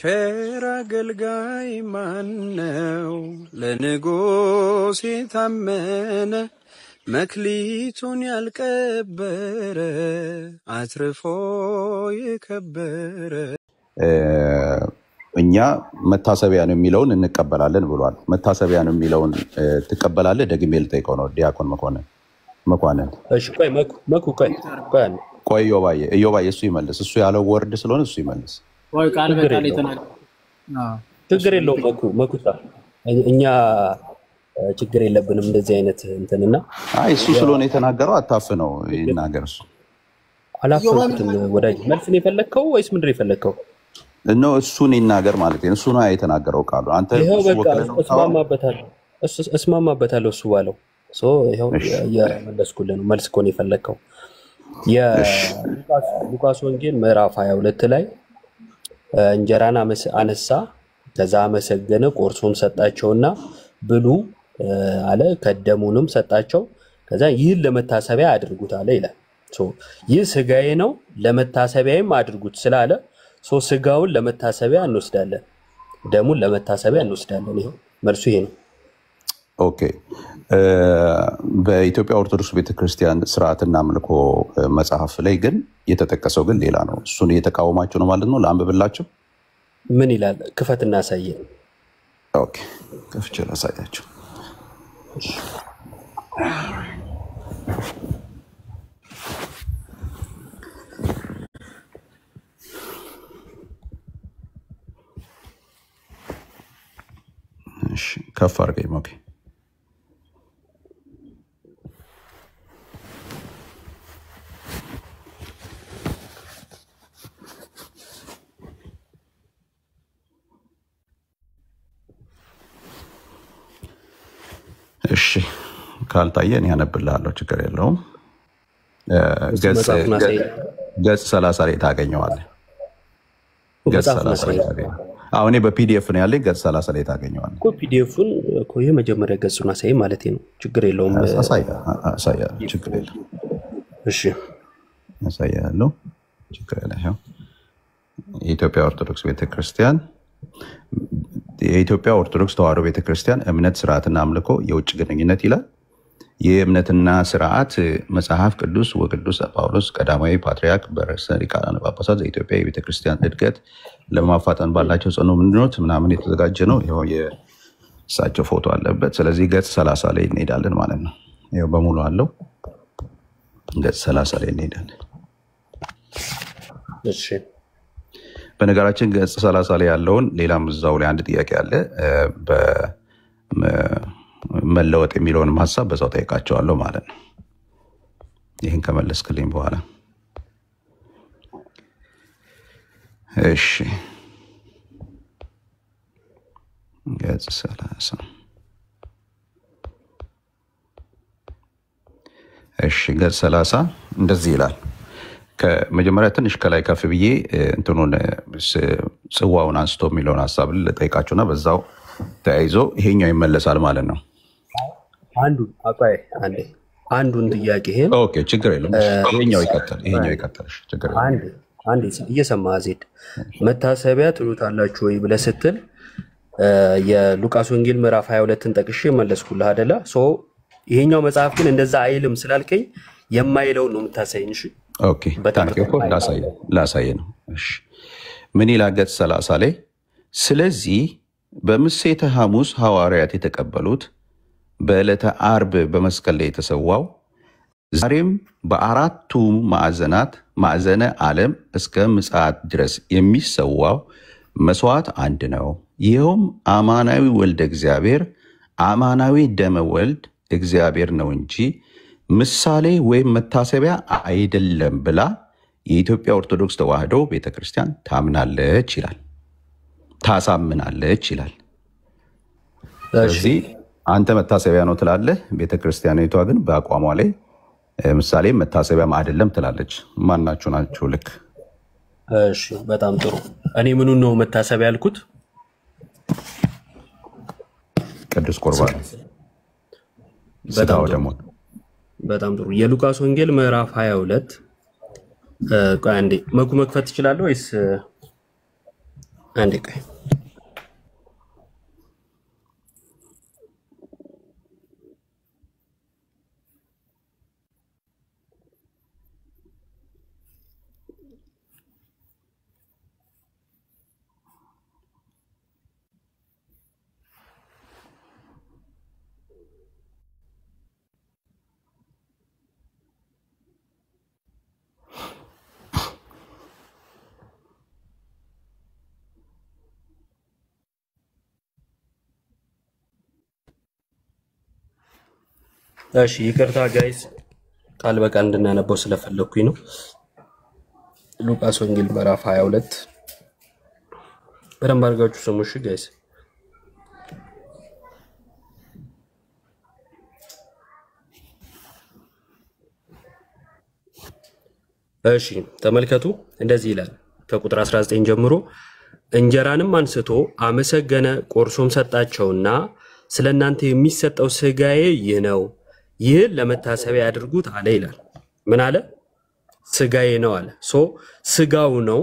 ቸር አገልጋይ ማነው ለንጉሥ የታመነ መክሊቱን ያልቀበረ አትርፎ የከበረ እኛ መታሰቢያ ነው የሚለውን እንቀበላለን ብሏል። መታሰቢያ ነው የሚለውን ትቀበላለህ? ደግሜ ልጠይቀው ነው ዲያቆን መኳንን። እሺ ቆይ ኢዮባዬ እሱ ይመልስ። እሱ ያለው ወርድ ስለሆነ እሱ ይመልስ። ወይ ቃል በቃል የተናገረ ችግር የለውም። መኩታ እኛ ችግር የለብንም እንደዚህ አይነት እንትንና እሱ ስለሆነ የተናገረው አታፍነው ይናገር። እሱ አላፈንኩትም። ወዳጅ መልስ ነው የፈለግከው ወይስ ምንድን ነው የፈለግከው? ነው እሱን ይናገር ማለት ነው። እሱ ነው የተናገረው ቃሉ። አንተ ይሄው በቃ እስማማበታለሁ እሱ ባለው ይሄው የመለስኩልህ ነው። መልስ እኮ ነው የፈለግከው። የሉቃስ ወንጌል ምዕራፍ 22 ላይ እንጀራን አነሳ፣ ከዛ አመሰገነ፣ ቆርሶም ሰጣቸውና ብሉ አለ፣ ከደሙንም ሰጣቸው። ከዛ ይህን ለመታሰቢያ አድርጉት አለ ይላል። ይህ ስጋዬ ነው ለመታሰቢያም አድርጉት ስላለ ስጋውን ለመታሰቢያ እንወስዳለን፣ ደሙን ለመታሰቢያ እንወስዳለን። ይሄው መልሱ ይሄ ነው። ኦኬ። በኢትዮጵያ ኦርቶዶክስ ቤተክርስቲያን ስርዓትና አምልኮ መጽሐፍ ላይ ግን የተጠቀሰው ግን ሌላ ነው። እሱን እየተቃወማቸው ነው ማለት ነው። ለአንብብላቸው። ምን ይላል? ክፈትና አሳየን። ኦኬ፣ ከፍቼ ላሳያቸው። ከፍ አድርገኝ። ኦኬ እሺ፣ ካልታየን ያነብልሃለሁ፣ ችግር የለውም። ገጽ 30 ላይ ታገኘዋለህ። ገጽ 30 ላይ ታገኘዋለህ። አሁን በፒዲኤፍ ነው ያለኝ። ገጽ 30 ላይ ታገኘዋለህ እኮ። ፒዲኤፉን እኮ የመጀመሪያ ገጹን አሳይ ማለት ነው። ችግር የለውም። አሳያለሁ፣ ችግር የለውም። እሺ፣ አሳያለሁ፣ ችግር የለውም። የኢትዮጵያ ኦርቶዶክስ ቤተክርስቲያን የኢትዮጵያ ኦርቶዶክስ ተዋሕዶ ቤተክርስቲያን እምነት ስርዓትና አምልኮ የውጭ ግንኙነት ይላል። ይህ እምነትና ስርዓት መጽሐፍ ቅዱስ ወቅዱስ ጳውሎስ ቀዳማዊ ፓትርያርክ በርዕሰ ሊቃነ ጳጳሳት የኢትዮጵያ የቤተክርስቲያን እድገት ለማፋጠን ባላቸው ጽኑ ምንድኖት ምናምን የተዘጋጀ ነው። ይኸው የእሳቸው ፎቶ አለበት። ስለዚህ ገጽ 30 ላይ እንሄዳለን ማለት ነው። ይኸው በሙሉ አለው። ገጽ 30 ላይ እንሄዳለን። እሺ፣ በነገራችን ገጽ 30 ላይ ያለውን ሌላም እዛው ላይ አንድ ጥያቄ አለ። በመለወጥ የሚለውንም ሀሳብ በዛው ጠይቃቸዋለሁ ማለት ነው። ይህን ከመለስክልኝ በኋላ እሺ። ገጽ 30 እሺ፣ ገጽ 30 እንደዚህ ይላል። ከመጀመሪያ ትንሽ ከላይ ከፍ ብዬ እንትኑን ጽዋውን አንስቶ የሚለውን ሀሳብ ልጠይቃችሁና በዛው ተያይዞ ይሄኛው ይመለሳል ማለት ነው። አንዱን ጥያቄ ይሄን ኦኬ፣ ችግር የለም። ይሄኛው ይቀጥል። ችግር የለም። አንዴ እየሰማህ ዜድ መታሰቢያ ትሉታላችሁ ወይ ብለህ ስትል የሉቃስ ወንጌል ምዕራፍ 22ን ጠቅሼ መለስኩልህ አይደለ? ይሄኛው መጽሐፍ ግን እንደዛ አይልም ስላልከኝ የማይለውን ነው የምታሳይኝ። እሺ፣ ኦኬ፣ ላሳየ ነው። እሺ፣ ምን ይላል ገጽ 30 ላይ? ስለዚህ በምሴተ ሐሙስ ሐዋርያት የተቀበሉት በዕለተ ዓርብ በመስቀል ላይ የተሰዋው ዛሬም በአራቱ ማዕዘነ ዓለም እስከ ምጽአት ድረስ የሚሰዋው መስዋዕት አንድ ነው። ይኸውም አማናዊ ወልደ እግዚአብሔር አማናዊ ደመ ወልድ እግዚአብሔር ነው እንጂ ምሳሌ ወይም መታሰቢያ አይደለም ብላ የኢትዮጵያ ኦርቶዶክስ ተዋሕዶ ቤተክርስቲያን ታምናለች ይላል፣ ታሳምናለች ይላል። ስለዚህ አንተ መታሰቢያ ነው ትላለህ፣ ቤተክርስቲያኒቷ ግን በአቋሟ ላይ ምሳሌ መታሰቢያም አይደለም ትላለች። ማናችሁ ናችሁ? ልክ። እሺ፣ በጣም ጥሩ። እኔ ምኑን ነው መታሰቢያ ያልኩት? ቅዱስ ቁርባን ስጋው ደግሞ። በጣም ጥሩ። የሉቃስ ወንጌል ምዕራፍ 22 ቆይ አንዴ መክፈት ትችላለህ ወይስ አንዴ ቆይ እሺ ይቅርታ ጋይስ ቃል በቃል እንድናነበው ስለፈለኩኝ ነው። ሉቃስ ወንጌል ምዕራፍ 22 በደንብ አድርጋችሁ ስሙ እሺ ጋይስ። እሺ ተመልከቱ እንደዚህ ይላል ከቁጥር 19 ጀምሮ እንጀራንም አንስቶ አመሰገነ ቆርሶም ሰጣቸውና ስለናንተ የሚሰጠው ስጋዬ ይህ ነው ይህን ለመታሰቢያ ያድርጉት አለ ይላል። ምን አለ? ስጋዬ ነው አለ። ስጋው ነው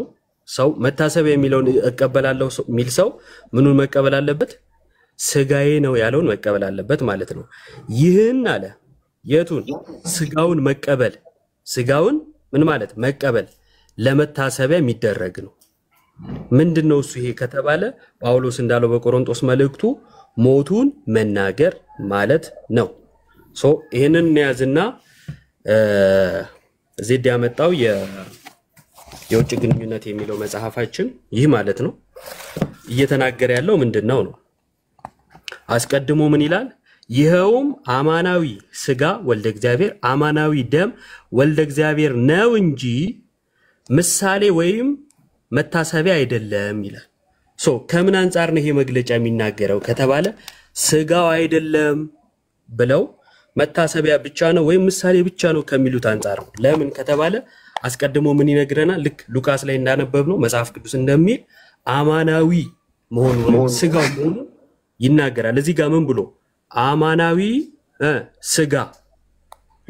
ሰው መታሰቢያ የሚለውን እቀበላለሁ ሚል ሰው ምኑን መቀበል አለበት? ስጋዬ ነው ያለውን መቀበል አለበት ማለት ነው። ይህን አለ የቱን? ስጋውን መቀበል። ስጋውን ምን ማለት? መቀበል ለመታሰቢያ የሚደረግ ነው። ምንድነው እሱ ይሄ ከተባለ ጳውሎስ እንዳለው በቆሮንቶስ መልእክቱ ሞቱን መናገር ማለት ነው። ይሄንን እንያዝና ዜድ ያመጣው የውጭ ግንኙነት የሚለው መጽሐፋችን ይህ ማለት ነው እየተናገረ ያለው ምንድነው ነው? አስቀድሞ ምን ይላል? ይሄውም አማናዊ ስጋ ወልደ እግዚአብሔር አማናዊ ደም ወልደ እግዚአብሔር ነው እንጂ ምሳሌ ወይም መታሰቢያ አይደለም ይላል። ከምን አንፃር ነው ይሄ መግለጫ የሚናገረው ከተባለ ስጋው አይደለም ብለው መታሰቢያ ብቻ ነው ወይም ምሳሌ ብቻ ነው ከሚሉት አንፃር ነው። ለምን ከተባለ አስቀድሞ ምን ይነግረናል? ልክ ሉቃስ ላይ እንዳነበብነው መጽሐፍ ቅዱስ እንደሚል አማናዊ መሆኑን ስጋው መሆኑን ይናገራል። እዚህ ጋር ምን ብሎ አማናዊ ስጋ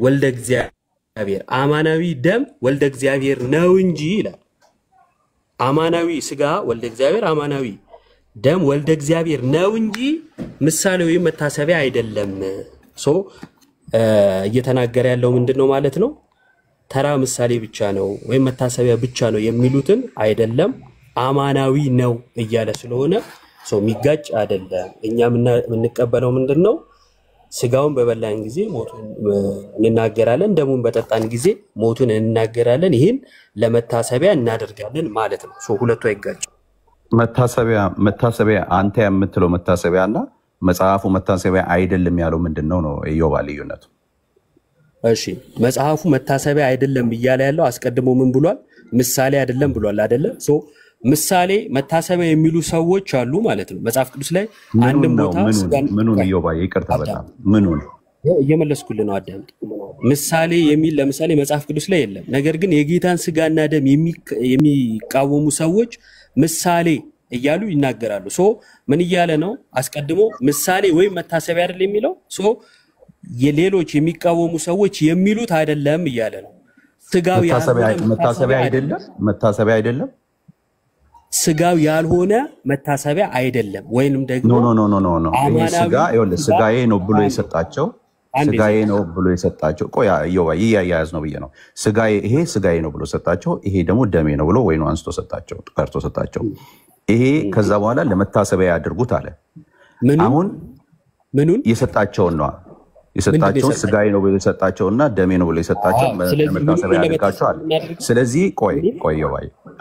ወልደ እግዚአብሔር አማናዊ ደም ወልደ እግዚአብሔር ነው እንጂ ይላል። አማናዊ ስጋ ወልደ እግዚአብሔር አማናዊ ደም ወልደ እግዚአብሔር ነው እንጂ ምሳሌ ወይም መታሰቢያ አይደለም። እየተናገረ ያለው ምንድነው ማለት ነው? ተራ ምሳሌ ብቻ ነው ወይም መታሰቢያ ብቻ ነው የሚሉትን አይደለም አማናዊ ነው እያለ ስለሆነ የሚጋጭ አይደለም። እኛ የምንቀበለው ምንድነው? ስጋውን በበላን ጊዜ ሞቱን እንናገራለን፣ ደሙን በጠጣን ጊዜ ሞቱን እንናገራለን። ይህን ለመታሰቢያ እናደርጋለን ማለት ነው። ሁለቱ አይጋጭ። መታሰቢያ አንተ የምትለው መታሰቢያና መጽሐፉ መታሰቢያ አይደለም ያለው ምንድነው ነው ኢዮባ ልዩነቱ? እሺ መጽሐፉ መታሰቢያ አይደለም እያለ ያለው አስቀድሞ ምን ብሏል? ምሳሌ አይደለም ብሏል አይደለ? ምሳሌ መታሰቢያ የሚሉ ሰዎች አሉ ማለት ነው። መጽሐፍ ቅዱስ ላይ አንድም ቦታ ምኑን ኢዮባ ይቅርታ በጣም ምኑን እየመለስኩልህ ነው አዳምጥ። ምሳሌ የሚል ለምሳሌ መጽሐፍ ቅዱስ ላይ የለም። ነገር ግን የጌታን ስጋና ደም የሚቃወሙ ሰዎች ምሳሌ እያሉ ይናገራሉ። ምን እያለ ነው? አስቀድሞ ምሳሌ ወይም መታሰቢያ አይደለም የሚለው የሌሎች የሚቃወሙ ሰዎች የሚሉት አይደለም እያለ ነው። ስጋው መታሰቢያ አይደለም ስጋው ያልሆነ መታሰቢያ አይደለም ወይንም ደግሞ ስጋዬ ነው ብሎ የሰጣቸው ቆይ ኢዮባ ያያያዝ ነው ብዬ ነው። ይሄ ስጋዬ ነው ብሎ ሰጣቸው፣ ይሄ ደግሞ ደሜ ነው ብሎ ወይኑ አንስቶ ሰጣቸው፣ ቀርቶ ሰጣቸው። ይሄ ከዛ በኋላ ለመታሰቢያ ያድርጉት አለ። ምኑን የሰጣቸውን ነው የሰጣቸው ስጋዬ ነው ብሎ የሰጣቸውና ደሜ ነው ብሎ የሰጣቸው ለመታሰቢያ ያድርጋቸው አለ። ስለዚህ ቆይ ኢዮባ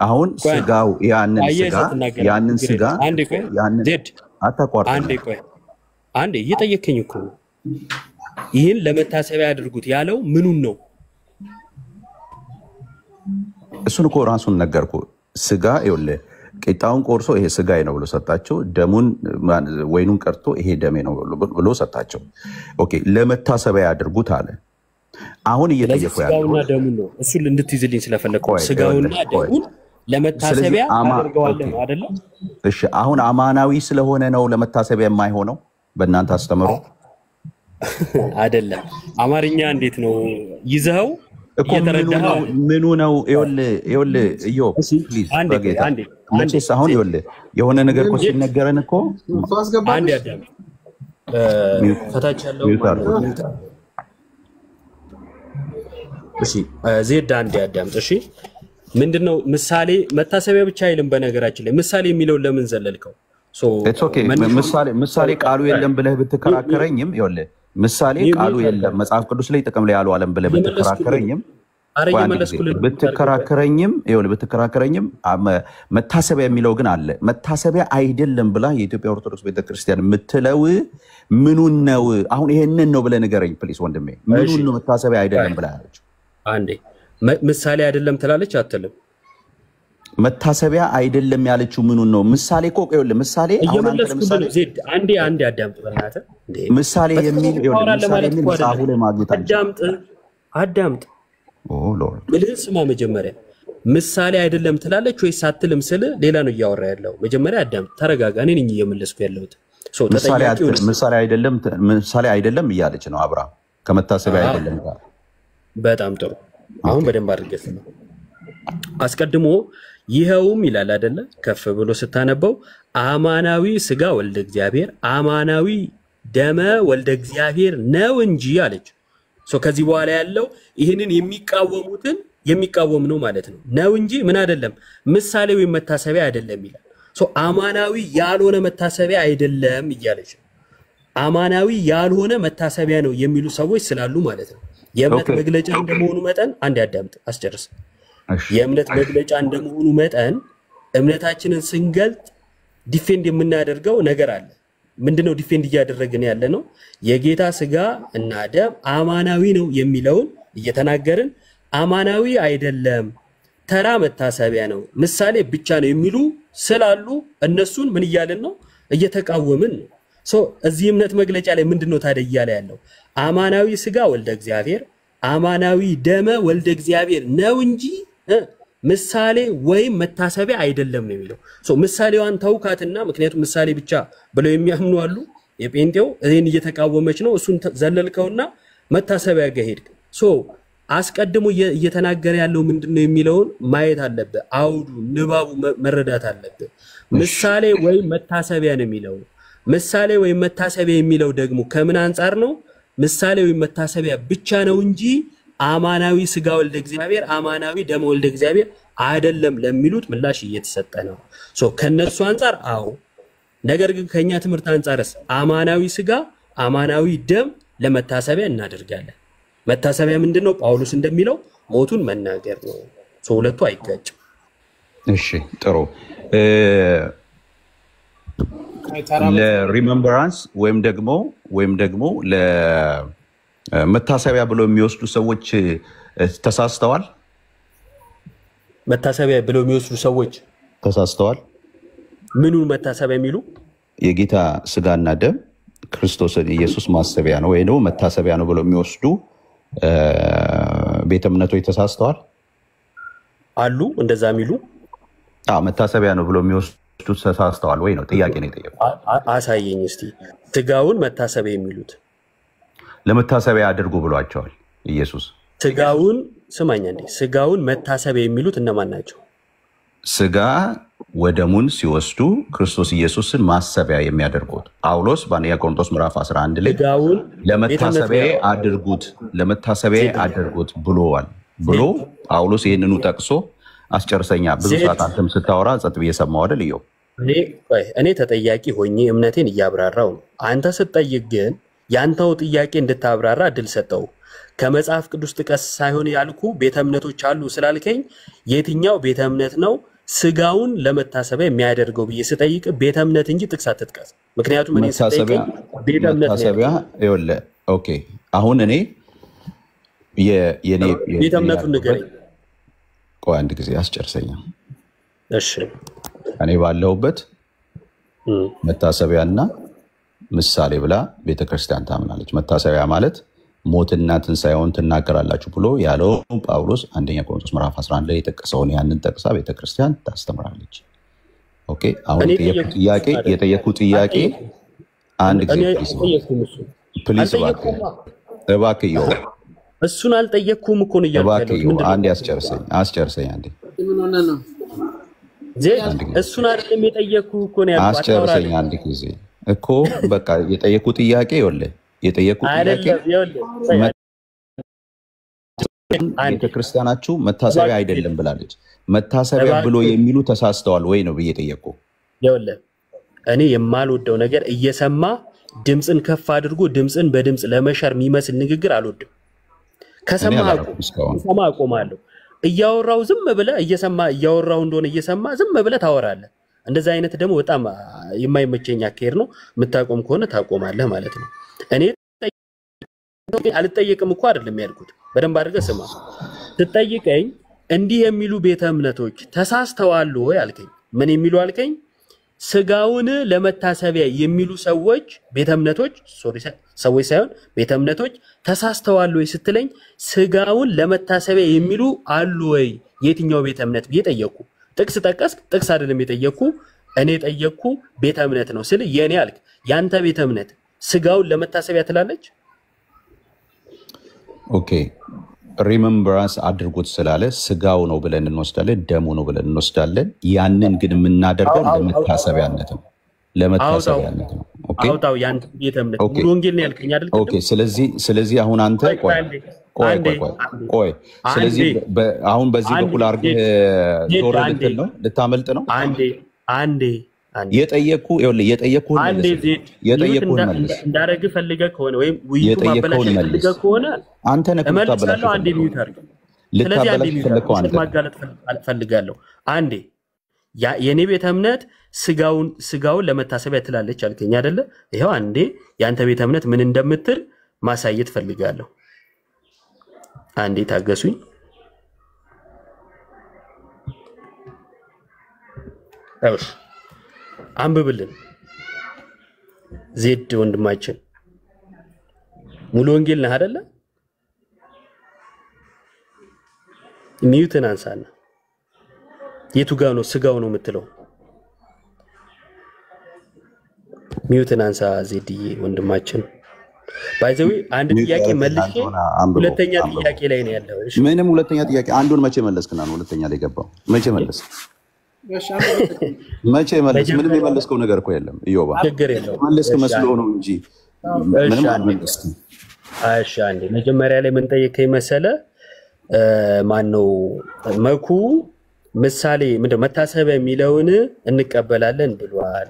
አሁን ስጋው ያንን ስጋ አታቋርጥ። አንዴ እየጠየከኝ እኮ ነው። ይህን ለመታሰቢያ ያድርጉት ያለው ምኑን ነው? እሱን እኮ ራሱን ነገርኩ። ስጋ ይኸውልህ ቂጣውን ቆርሶ ይሄ ስጋዬ ነው ብሎ ሰጣቸው፣ ደሙን ወይኑን ቀርቶ ይሄ ደሜ ነው ብሎ ሰጣቸው። ኦኬ ለመታሰቢያ ያድርጉት አለ። አሁን እየጠየቁ ያለው ስጋውና ደሙን ነው። እሱን እንድትይዝልኝ ስለፈለኩ ስጋውና ደሙን ለመታሰቢያ አድርገዋለን አይደለ? እሺ አሁን አማናዊ ስለሆነ ነው ለመታሰቢያ የማይሆነው በእናንተ አስተምሮ አይደለም። አማርኛ እንዴት ነው ይዘው እኮ ምኑ ነው ይኸውልህ ኢዮብ ፕሊዝ በጌታ መቼስ አሁን ይኸውልህ የሆነ ነገር እኮ ሲነገረን እኮ አንድ ያዳም ከታች ያለው እሺ ዜድ አንድ ያዳም እሺ ምንድነው ምሳሌ መታሰቢያ ብቻ አይልም በነገራችን ላይ ምሳሌ የሚለውን ለምን ዘለልከው ኢትስ ኦኬ ምሳሌ ቃሉ የለም ብለህ ብትከራከረኝም ይኸውልህ ምሳሌ ቃሉ የለም መጽሐፍ ቅዱስ ላይ ጥቅም ላይ ያለው ዓለም ብለህ ብትከራከረኝም ብትከራከረኝም መታሰቢያ የሚለው ግን አለ መታሰቢያ አይደለም ብላ የኢትዮጵያ ኦርቶዶክስ ቤተክርስቲያን የምትለው ምኑን ነው አሁን ይሄንን ነው ብለህ ንገረኝ ፕሊስ ወንድሜ ምኑን ነው መታሰቢያ አይደለም ብላ ያለችው አንዴ ምሳሌ አይደለም ትላለች አትልም መታሰቢያ አይደለም ያለችው ምኑን ነው ምሳሌ እኮ ይኸውልህ ምሳሌ አሁን አንተ ለምሳሌ ዜድ አንዴ አዳምጥ በእናትህ ምሳሌ የሚል መጽሐፉ ላይ ማግኘት አዳምጥ ሎርድ ምልህ ስማ መጀመሪያ ምሳሌ አይደለም ትላለች ወይስ አትልም ስለ ሌላ ነው እያወራ ያለው መጀመሪያ አዳምጥ ተረጋጋ እኔ ነኝ እየመለስኩ ያለሁት ምሳሌ አይደለም እያለች ነው አብርሃም ከመታሰቢያ አይደለም በጣም ጥሩ አሁን በደንብ አድርገህ ነው አስቀድሞ ይሄውም ይላል አይደለ ከፍ ብሎ ስታነበው አማናዊ ስጋ ወልደ እግዚአብሔር አማናዊ ደመ ወልደ እግዚአብሔር ነው እንጂ አለች ከዚህ በኋላ ያለው ይሄንን የሚቃወም ነው ማለት ነው እንጂ ምን አይደለም ምሳሌ ወይ መታሰቢያ አይደለም ይላል አማናዊ ያልሆነ መታሰቢያ አይደለም እያለች አማናዊ ያልሆነ መታሰቢያ ነው የሚሉ ሰዎች ስላሉ ማለት ነው የእምነት መግለጫ እንደመሆኑ መጠን አንድ ያዳምጥ አስጨርስ የእምነት መግለጫ እንደመሆኑ መጠን እምነታችንን ስንገልጥ ዲፌንድ የምናደርገው ነገር አለ ምንድነው ዲፌንድ እያደረግን ያለ ነው የጌታ ስጋ እና ደም አማናዊ ነው የሚለውን እየተናገርን አማናዊ አይደለም ተራ መታሰቢያ ነው ምሳሌ ብቻ ነው የሚሉ ስላሉ እነሱን ምን እያልን ነው እየተቃወምን ነው እዚህ እምነት መግለጫ ላይ ምንድነው ታዲያ እያለ ያለው አማናዊ ስጋ ወልደ እግዚአብሔር አማናዊ ደመ ወልደ እግዚአብሔር ነው እንጂ ምሳሌ ወይም መታሰቢያ አይደለም ነው የሚለው ምሳሌዋን ተውካትና ምክንያቱም ምሳሌ ብቻ ብለው የሚያምኑ አሉ የጴንጤው እኔን እየተቃወመች ነው እሱን ዘለልከውና መታሰቢያ ገሄድክ አስቀድሞ እየተናገረ ያለው ምንድነው የሚለውን ማየት አለበት አውዱ ንባቡ መረዳት አለበት ምሳሌ ወይም መታሰቢያ ነው የሚለው ምሳሌ ወይም መታሰቢያ የሚለው ደግሞ ከምን አንፃር ነው ምሳሌ ወይም መታሰቢያ ብቻ ነው እንጂ አማናዊ ስጋ ወልደ እግዚአብሔር አማናዊ ደም ወልደ እግዚአብሔር አይደለም ለሚሉት ምላሽ እየተሰጠ ነው ከነሱ አንፃር አዎ ነገር ግን ከኛ ትምህርት አንፃርስ አማናዊ ስጋ አማናዊ ደም ለመታሰቢያ እናደርጋለን መታሰቢያ ምንድነው ጳውሎስ እንደሚለው ሞቱን መናገር ነው ሁለቱ አይጋጭም እሺ ጥሩ ለሪሜምበራንስ ወይም ደግሞ ለመታሰቢያ ብሎ የሚወስዱ ሰዎች ተሳስተዋል መታሰቢያ ብሎ የሚወስዱ ሰዎች ተሳስተዋል ምኑን መታሰቢያ የሚሉ የጌታ ስጋና ደም ክርስቶስን ኢየሱስ ማሰቢያ ነው ወይ ነው መታሰቢያ ነው ብሎ የሚወስዱ ቤተ እምነቶች ተሳስተዋል አሉ እንደዛ የሚሉ መታሰቢያ ነው ብሎ የሚወስዱ ተሳስተዋል ወይ ነው ጥያቄ ነው የጠየቁት አሳየኝ እስቲ ስጋውን መታሰቢያ የሚሉት ለመታሰቢያ አድርጉ ብሏቸዋል ኢየሱስ ስጋውን ስማኛ እንዴ ስጋውን መታሰቢያ የሚሉት እነማን ናቸው ስጋ ወደሙን ሲወስዱ ክርስቶስ ኢየሱስን ማሰቢያ የሚያደርጉት ጳውሎስ በአንደኛ ቆሮንቶስ ምዕራፍ 11 ላይ ለመታሰቢያ አድርጉት ብሎ ጳውሎስ ይሄንኑ ጠቅሶ አስጨርሰኛ ብዙ ሰዓት አንተም ስታወራ ጸጥ ብዬ ሰማሁ አይደል ይው እኔ ተጠያቂ ሆኜ እምነቴን እያብራራው አንተ ስትጠይቅ ግን ያንተው ጥያቄ እንድታብራራ እድል ሰጠው ከመጽሐፍ ቅዱስ ጥቀስ ሳይሆን ያልኩ ቤተ እምነቶች አሉ ስላልከኝ የትኛው ቤተ እምነት ነው ስጋውን ለመታሰቢያ የሚያደርገው ብዬ ስጠይቅ ቤተ እምነት እንጂ ጥቅስ አትጥቀስ ምክንያቱም እኔ ስጠይቅ ቤተ እምነት መታሰቢያ ይወለ ኦኬ አሁን እኔ የኔ ቤተ እምነቱን ንገረኝ ቆይ አንድ ጊዜ አስጨርሰኛ እሺ እኔ ባለሁበት መታሰቢያና ምሳሌ ብላ ቤተክርስቲያን ታምናለች መታሰቢያ ማለት ሞትና ትንሳኤውን ትናገራላችሁ ብሎ ያለው ጳውሎስ አንደኛ ቆሮንቶስ ምዕራፍ 11 ላይ የጠቀሰውን ያንን ጠቅሳ ቤተክርስቲያን ታስተምራለች ኦኬ አሁን የጠየቁት ጥያቄ አንድ ጊዜ ፕሊዝ እባክህ እሱን አልጠየቅኩም እኮ ነው እያልኩ ያለሁት። ምንድነው አንዴ አስጨርሰኝ አንዴ ምን ሆነ ነው እሱን አይደለም የጠየቅኩህ እኮ ነው ያልኩት። አስጨርሰኝ አንድ ጊዜ እኮ በቃ የጠየቁ ጥያቄ የጠየቁ ጥያቄ ቤተክርስቲያናችሁ መታሰቢያ አይደለም ብላለች። መታሰቢያ ብሎ የሚሉ ተሳስተዋል ወይ ነው ብዬ ጠየቁ። ይኸውልህ እኔ የማልወደው ነገር እየሰማ ድምፅን ከፍ አድርጎ ድምፅን በድምፅ ለመሻር የሚመስል ንግግር አልወድም። ከሰማ አቆማለሁ። እያወራው ዝም ብለህ እያወራው እንደሆነ እየሰማ ዝም ብለህ ታወራለህ። እንደዛ አይነት ደግሞ በጣም የማይመቸኝ አካሄድ ነው። የምታቆም ከሆነ ታቆማለህ ማለት ነው። እኔ አልጠየቅም እኮ አይደለም ያልኩት። በደንብ አድርገህ ስማ። ትጠይቀኝ እንዲህ የሚሉ ቤተ እምነቶች ተሳስተዋል ወይ አልከኝ። ምን የሚሉ አልከኝ? ስጋውን ለመታሰቢያ የሚሉ ሰዎች ቤተ እምነቶች ሰዎች ሳይሆን ቤተ እምነቶች ተሳስተዋል ወይ ስትለኝ ስጋውን ለመታሰቢያ የሚሉ አሉ ወይ የትኛው ቤተ እምነት ብዬ ጠየቅኩ። ጥቅስ ጠቀስክ። ጥቅስ አይደለም የጠየቅኩ እኔ ጠየቅኩ ቤተ እምነት ነው ስል የኔ አልክ። ያንተ ቤተ እምነት ስጋውን ለመታሰቢያ ትላለች? ኦኬ ሪመምበራንስ አድርጉት ስላለ ስጋው ነው ብለን እንወስዳለን፣ ደሙ ነው ብለን እንወስዳለን። ያንን ግን የምናደርገው ለመታሰቢያነት ነው። ለመታሰቢያነት ነው። ኦኬ አውጣው ያንተ ቤተ እምነት ሙሉ ወንጌል ነው ያልከኝ አይደል? ኦኬ ስለዚህ አሁን አንተ ቆይ ስለዚህ አሁን በዚህ በኩል አድርገህ ዞር ልትል ነው? ልታመልጥ ነው? አንዴ የጠየኩ እንዳረግ ፈልገህ ከሆነ ወይም ውይይቱ ማበላሽ ፈልገህ ከሆነ አንተ ነህ እመልሳለሁ። አንዴ ሚዩት አድርግ። ስለዚህ አንዴ ሚዩት ማጋለጥ ፈልጋለሁ። አንዴ የኔ ቤተ እምነት ስጋውን ለመታሰቢያ ትላለች አልከኝ አይደለ? ይሄው አንዴ ያንተ ቤተ እምነት ምን እንደምትል ማሳየት ፈልጋለሁ። አንዴ ታገሱኝ። እሺ አንብብልን ዜድ ወንድማችን ሙሉ ወንጌል ነህ አይደለ? ሚዩትን አንሳና የቱ ጋር ነው ስጋው ነው የምትለው? ሚዩትን አንሳ ዜድዬ ወንድማችን። ባይዘዊ አንድ ጥያቄ መልሼ ሁለተኛ ጥያቄ ላይ ነው ያለው። እሺ ምንም ሁለተኛ ጥያቄ አንዱን መቼ መለስክና ነው ሁለተኛ ላይ ገባው? መቼ መለስ? ምንም የመለስከው ነገር እኮ የለም። ኢዮባ መለስክ መስሎ ነው እንጂ ምንም አልመለስክም። እሺ አንዴ መጀመሪያ ላይ ምን ጠየቀኝ መሰለ? ማነው መኩ ምሳሌ ምንድነው መታሰቢያ የሚለውን እንቀበላለን ብሏል።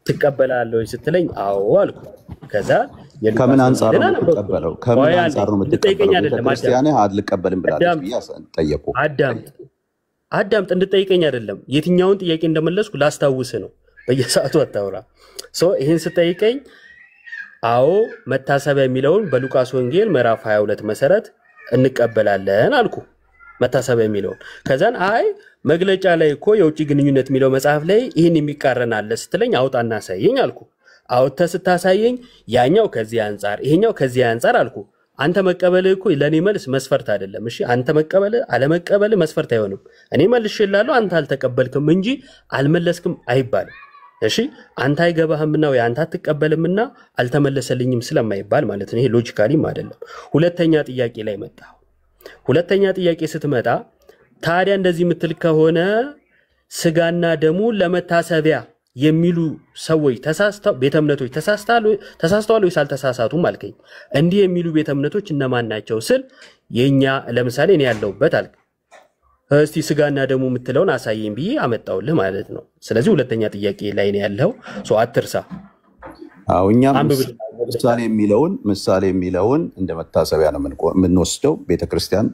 ትቀበላለህ ወይ ስትለኝ አዎ አልኩ። ከዛ ከምን አንፃር ነው የምትቀበለው? ከምን አንፃር ነው የምትቀበለው? ክርስቲያንህ አልቀበልም ብላለች ብዬ ጠየቁ። አዳምጥ እንድጠይቀኝ አይደለም። የትኛውን ጥያቄ እንደመለስኩ ላስታውስ ነው። በየሰዓቱ አታውራ። ይሄን ስጠይቀኝ አዎ መታሰቢያ የሚለውን በሉቃስ ወንጌል ምዕራፍ 22 መሰረት እንቀበላለን አልኩ። መታሰቢያ የሚለውን ከዛን አይ መግለጫ ላይ እኮ የውጭ ግንኙነት የሚለው መጽሐፍ ላይ ይህን የሚቃረን አለ ስትለኝ አውጣና አሳየኝ አልኩ። አውጥተህ ስታሳየኝ ያኛው ከዚህ አንፃር ይሄኛው ከዚህ አንፃር አልኩ። አንተ መቀበልህ እኮ ለኔ መልስ መስፈርት አይደለም። እሺ አንተ መቀበልህ አለመቀበልህ መስፈርት አይሆንም። እኔ መልሼልሃለሁ አንተ አልተቀበልክም እንጂ አልመለስክም አይባልም። እሺ አንተ አይገባህምና ወይ አንተ አትቀበልምና አልተመለሰልኝም ስለማይባል ማለት ነው። ይሄ ሎጂካሊም አይደለም። ሁለተኛ ጥያቄ ላይ መጣ። ሁለተኛ ጥያቄ ስትመጣ ታዲያ እንደዚህ የምትል ከሆነ ስጋና ደሙ ለመታሰቢያ የሚሉ ሰዎች ተሳስተው ቤተ እምነቶች ተሳስተዋል ወይስ አልተሳሳቱም አልከኝ። እንዲህ የሚሉ ቤተ እምነቶች እነማን ናቸው ስል የኛ ለምሳሌ እኔ ያለሁበት አልክ። እስቲ ስጋና ደሙ የምትለውን አሳየኝ ብዬ አመጣውልህ ማለት ነው። ስለዚህ ሁለተኛ ጥያቄ ላይ ነው ያለው። አትርሳ። አዎ እኛ ምሳሌ የሚለውን እንደ መታሰቢያ ነው የምንወስደው። ቤተክርስቲያን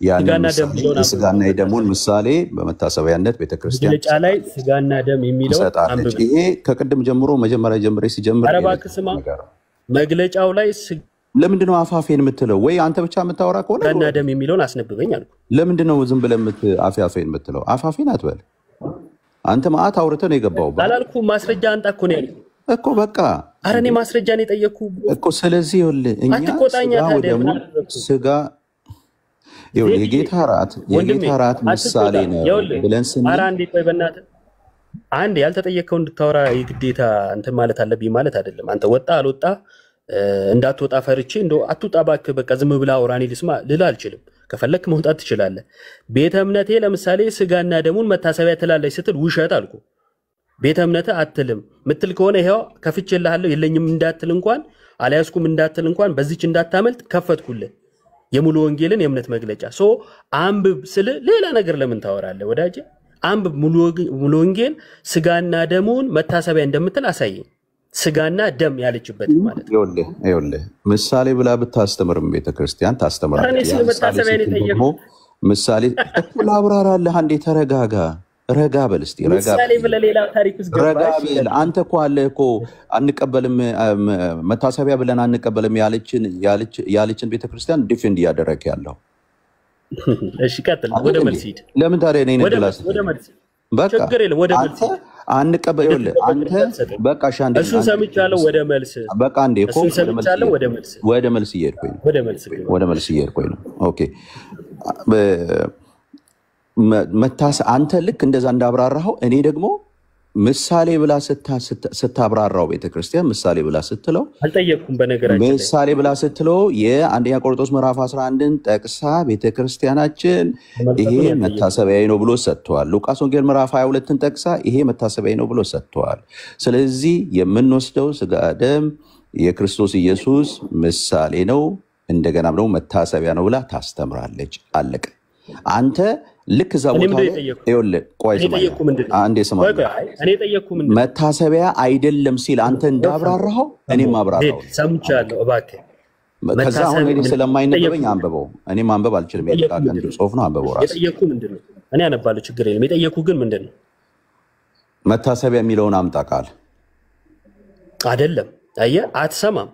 ያንን ስጋና የደሙን ምሳሌ በመታሰቢያነት ቤተክርስቲያን ላይ ስጋና ደም የሚለው አንብብ። ይሄ ከቅድም ጀምሮ መጀመሪያ ጀምሬ ሲጀምር መግለጫው ላይ ለምንድነው አፋፌን የምትለው? ወይ አንተ ብቻ የምታወራ ከሆነ ስጋና ደም የሚለውን አስነብበኝ አልኩ። ለምንድነው ዝም ብለህ አፋፌን የምትለው? አፋፌን አትበል አንተ። ማአት አውርተህ ነው የገባው አላልኩ። ማስረጃ አንጣ እኮ ነው ያልኩ እኮ በቃ። ኧረ እኔ ማስረጃ ነው የጠየቅኩ እኮ። ስለዚህ እኛ ስጋ የጌታ ራት ምሳሌ ነው ብለን ስንል ኧረ አንዴ ቆይ በእናትህ አንዴ ያልተጠየቀው እንድታወራ የግዴታ እንትን ማለት አለብኝ ማለት አይደለም። አንተ ወጣ አልወጣ እንዳትወጣ ፈርቼ እንደው አትውጣ እባክህ በቃ ዝም ብላ አውራኔ ልስማ ልል አልችልም። ከፈለክ መውጣት ትችላለህ። ቤተ እምነቴ ለምሳሌ ስጋና ደሙን መታሰቢያ ትላለች ስትል ውሸት አልኩ። ቤተ እምነቴ አትልም ምትል ከሆነ ይሄው ከፍቼልሃለሁ የለኝም እንዳትል እንኳን አልያዝኩም እንዳትል እንኳን በዚች እንዳታመልጥ ከፈትኩልህ የሙሉ ወንጌልን የእምነት መግለጫ አንብብ ስለ ሌላ ነገር ለምን ታወራለህ ወዳጄ? አንብብ ሙሉ ወንጌል ስጋና ደሙን መታሰቢያ እንደምትል አሳየኝ። ስጋና ደም ያለችበት ማለት ነው። ይኸውልህ ምሳሌ ብላ ብታስተምርም ቤተክርስቲያን ታስተምራለች። ምሳሌ እኮ ላብራራለህ። አንዴ ተረጋጋ፣ ረጋ በል እስቲ ረጋ ምሳሌ ብለህ ሌላ ታሪክ ውስጥ ገባህ። አንተ እኮ አለ እኮ አንቀበልም መታሰቢያ ብለን አንቀበልም ያለችን ቤተክርስቲያን ዲፌንድ እያደረክ ያለው። እሺ ቀጥል፣ ወደ መልስ ሂድ። ለምን ታዲያ እኔ ነድላስ ወደ መልስ በቃ ችግር የለም ወደ መልስ አንቀበል። አንተ በቃ ሻንዴ እሱን ሰምቻለሁ ወደ መልስ በቃ አንዴ እኮ እሱን ሰምቻለሁ ወደ መልስ እየሄድኩኝ ወደ መልስ እየሄድኩኝ ነው። ኦኬ አንተ ልክ እንደዛ እንዳብራራኸው እኔ ደግሞ ምሳሌ ብላ ስታብራራው ቤተክርስቲያን ምሳሌ ብላ ስትለው አልጠየቅኩም። በነገራችን ምሳሌ ብላ ስትለው የአንደኛ ቆሮንቶስ ምዕራፍ 11ን ጠቅሳ ቤተክርስቲያናችን ይሄ መታሰቢያዬ ነው ብሎ ሰጥቷል። ሉቃስ ወንጌል ምዕራፍ 22ን ጠቅሳ ይሄ መታሰቢያዬ ነው ብሎ ሰጥቷል። ስለዚህ የምንወስደው ስጋ ደም የክርስቶስ ኢየሱስ ምሳሌ ነው፣ እንደገናም ደግሞ መታሰቢያ ነው ብላ ታስተምራለች። አለቀ። አንተ ልክ እዛ ቦታ ይኸውልህ ቆይ አንዴ ስማኝ። መታሰቢያ አይደለም ሲል አንተ እንዳብራራኸው እኔም አብራራው ሰምቻለሁ። እባክህ ከዛ አሁን እኔ ስለማይነበበኝ አንብበው። እኔ ማንበብ አልችልም። የጠቃቀን ጽሑፍ ነው። አንብበው ራስህ። የጠየኩህ ምንድን ነው? እኔ አነባለሁ ችግር የለም። የጠየኩህ ግን ምንድን ነው? መታሰቢያ የሚለውን አምጣ ቃል አይደለም። አየህ አትሰማም።